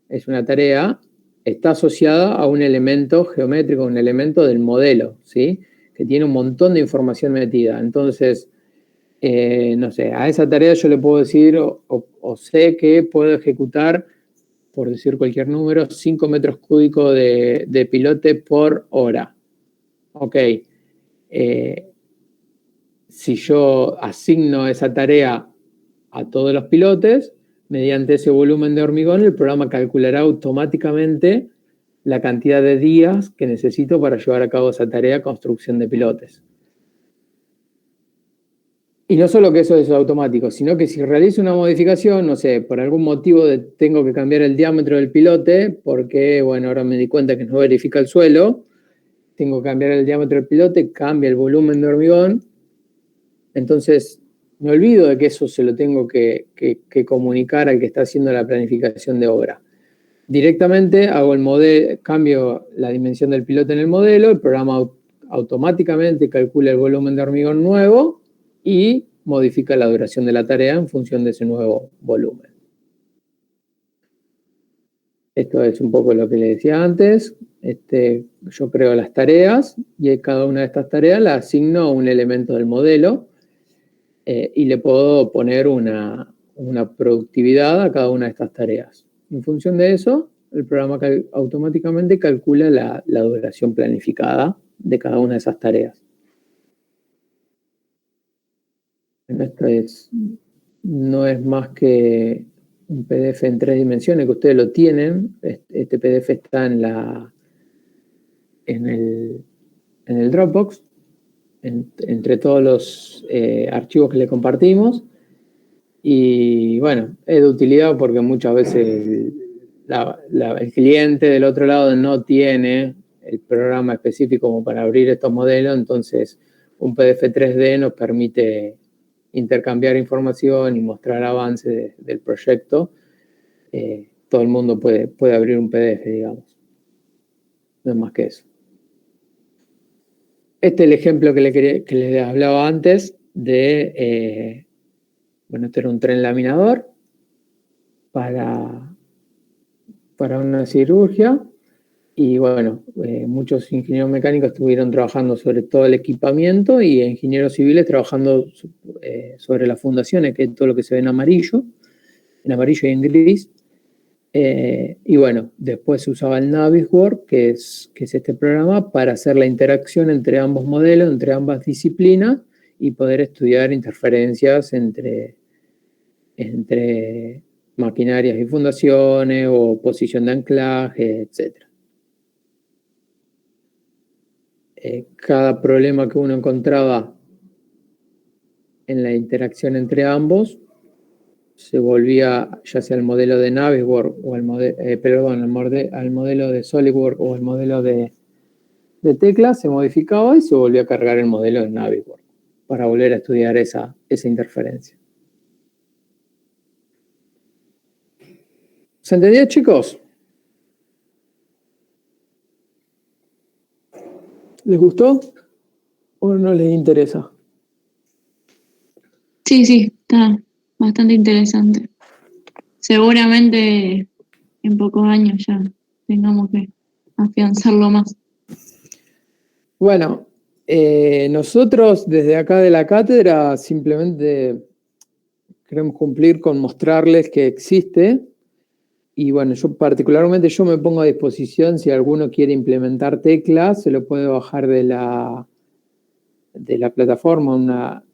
A: es una tarea, está asociada a un elemento geométrico, un elemento del modelo, ¿sí? Que tiene un montón de información metida. Entonces, no sé, a esa tarea yo le puedo decir o sé que puedo ejecutar, por decir cualquier número, 5 metros cúbicos de pilote por hora. Ok. Si yo asigno esa tarea a todos los pilotes, mediante ese volumen de hormigón, el programa calculará automáticamente la cantidad de días que necesito para llevar a cabo esa tarea de construcción de pilotes. Y no solo que eso es automático, sino que si realizo una modificación, no sé, por algún motivo tengo que cambiar el diámetro del pilote, porque, bueno, ahora me di cuenta que no verifica el suelo, tengo que cambiar el diámetro del pilote, cambia el volumen de hormigón, entonces me olvido de que eso se lo tengo que comunicar al que está haciendo la planificación de obra. Directamente hago el modelo, cambio la dimensión del pilote en el modelo, el programa automáticamente calcula el volumen de hormigón nuevo y modifica la duración de la tarea en función de ese nuevo volumen. Esto es un poco lo que le decía antes. Yo creo las tareas y cada una de estas tareas la asigno a un elemento del modelo y le puedo poner una productividad a cada una de estas tareas. En función de eso, el programa automáticamente calcula la duración planificada de cada una de esas tareas. Esto no es más que un PDF en 3 dimensiones que ustedes lo tienen. Este PDF está en el Dropbox, entre todos los archivos que le compartimos. Y bueno, es de utilidad porque muchas veces el cliente del otro lado no tiene el programa específico como para abrir estos modelos, entonces un PDF 3D nos permite intercambiar información y mostrar avances del proyecto. Todo el mundo puede abrir un PDF, digamos. No es más que eso. Este es el ejemplo que les hablaba antes de, bueno, este era un tren laminador para una cirugía. Y bueno, muchos ingenieros mecánicos estuvieron trabajando sobre todo el equipamiento y ingenieros civiles trabajando sobre las fundaciones, que es todo lo que se ve en amarillo y en gris. Y bueno, después se usaba el Navisworks, que es este programa para hacer la interacción entre ambos modelos, entre ambas disciplinas y poder estudiar interferencias entre maquinarias y fundaciones o posición de anclaje, etc. Cada problema que uno encontraba en la interacción entre ambos se volvía ya sea el modelo de Navisworks o al modelo de SolidWorks o el modelo de Tecla, se modificaba y se volvía a cargar el modelo de Navisworks para volver a estudiar esa interferencia. ¿Se entendió, chicos? ¿Les gustó o no les interesa?
C: Sí, está bastante interesante. Seguramente en pocos años ya tengamos que afianzarlo más.
A: Bueno, nosotros desde acá de la cátedra simplemente queremos cumplir con mostrarles que existe. Y bueno, yo particularmente me pongo a disposición si alguno quiere implementar teclas, se lo puede bajar de la plataforma,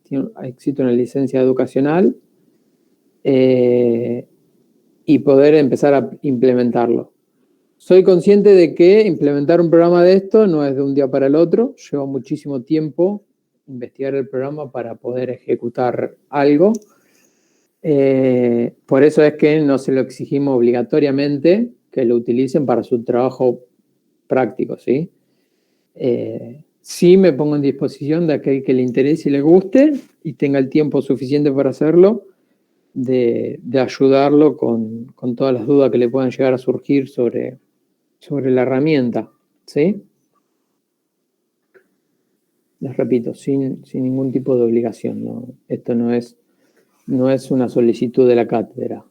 A: existe una licencia educacional y poder empezar a implementarlo. Soy consciente de que implementar un programa de esto no es de un día para el otro, lleva muchísimo tiempo investigar el programa para poder ejecutar algo. Por eso es que no se lo exigimos obligatoriamente que lo utilicen para su trabajo práctico, ¿sí? Sí me pongo en disposición de aquel que le interese y le guste y tenga el tiempo suficiente para hacerlo, de ayudarlo con todas las dudas que le puedan llegar a surgir sobre la herramienta, ¿sí? Les repito, sin ningún tipo de obligación, ¿no? Esto no es una solicitud de la cátedra,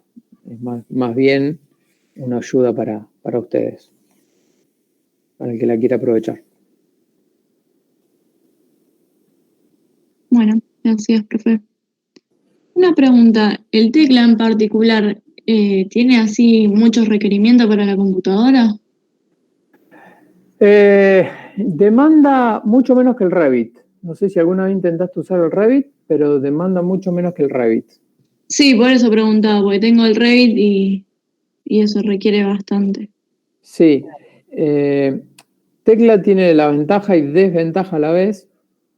A: es más bien una ayuda para ustedes, para el que la quiera aprovechar.
C: Bueno, gracias, profe. Una pregunta, ¿el tecla en particular tiene así muchos requerimientos para la computadora?
A: Demanda mucho menos que el Revit. No sé si alguna vez intentaste usar el Revit, pero demanda mucho menos que el Revit.
C: Sí, por eso preguntaba, porque tengo el Revit y eso requiere bastante.
A: Sí. Tecla tiene la ventaja y desventaja a la vez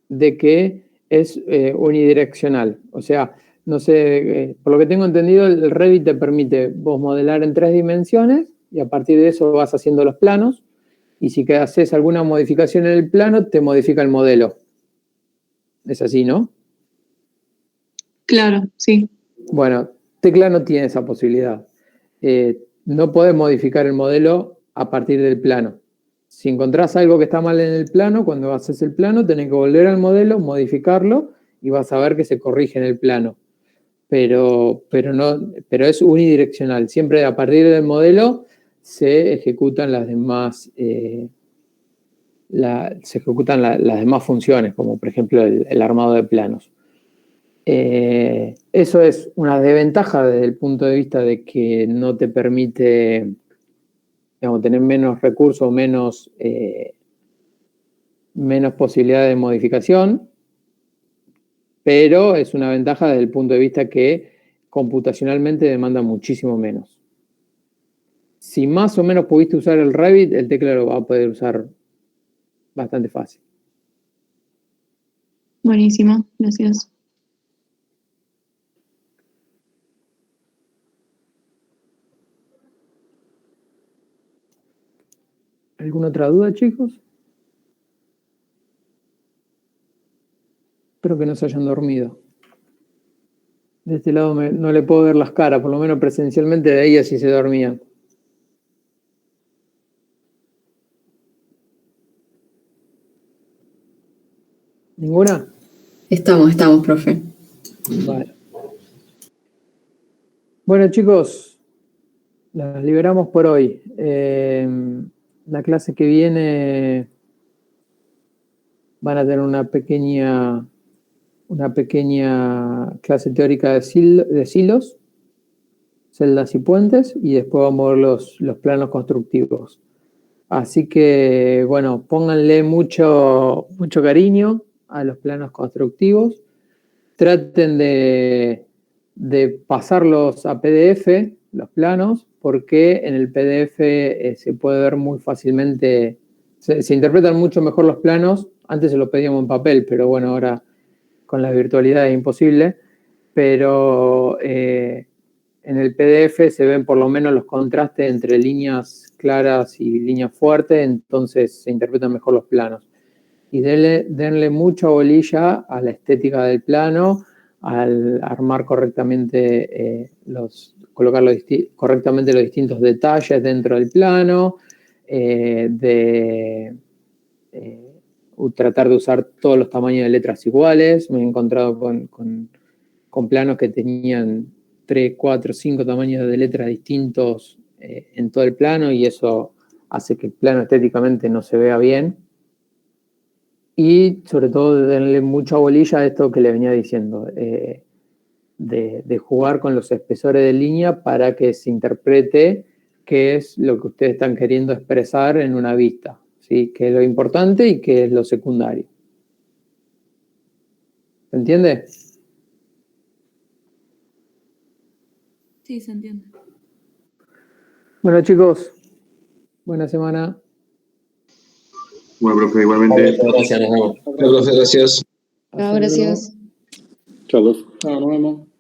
A: de que es unidireccional. O sea, no sé, por lo que tengo entendido, el Revit te permite vos modelar en 3 dimensiones y a partir de eso vas haciendo los planos. Y si haces alguna modificación en el plano, te modifica el modelo. Es así, ¿no?
C: Claro, sí.
A: Bueno, Tecla no tiene esa posibilidad. No podés modificar el modelo a partir del plano. Si encontrás algo que está mal en el plano, cuando haces el plano, tenés que volver al modelo, modificarlo y vas a ver que se corrige en el plano. Pero es unidireccional. Siempre a partir del modelo se ejecutan las demás las demás funciones, como por ejemplo el armado de planos. Eso es una desventaja desde el punto de vista de que no te permite, digamos, tener menos recursos, menos posibilidad de modificación, pero es una ventaja desde el punto de vista que computacionalmente demanda muchísimo menos. Si más o menos pudiste usar el Revit, el Tecla lo va a poder usar bastante fácil.
C: Buenísimo, gracias.
A: ¿Alguna otra duda, chicos? Espero que no se hayan dormido. De este lado no le puedo ver las caras, por lo menos presencialmente de ella sí se dormían. ¿Ninguna?
F: Estamos, profe.
A: Vale. Bueno, chicos, las liberamos por hoy. La clase que viene van a tener una pequeña clase teórica de silos, celdas y puentes, y después vamos a ver los planos constructivos. Así que, bueno, pónganle mucho cariño a los planos constructivos. Traten de pasarlos a PDF, los planos, porque en el PDF se puede ver muy fácilmente, se interpretan mucho mejor los planos. Antes se los pedíamos en papel, pero bueno, ahora con la virtualidad es imposible. Pero en el PDF se ven por lo menos los contrastes entre líneas claras y líneas fuertes, entonces se interpretan mejor los planos. Y denle mucha bolilla a la estética del plano, al armar correctamente, colocar correctamente los distintos detalles dentro del plano, tratar de usar todos los tamaños de letras iguales. Me he encontrado con planos que tenían 3, 4, 5 tamaños de letras distintos en todo el plano, y eso hace que el plano estéticamente no se vea bien. Y sobre todo darle mucha bolilla a esto que le venía diciendo, de jugar con los espesores de línea para que se interprete qué es lo que ustedes están queriendo expresar en una vista, ¿sí? Qué es lo importante y qué es lo secundario. ¿Se entiende?
C: Sí, se entiende.
A: Bueno, chicos, buena semana.
B: Bueno, profe, igualmente.
H: Gracias, nos vemos. Gracias.
I: Chao, gracias.
B: Chao, profe.
E: Nos vemos.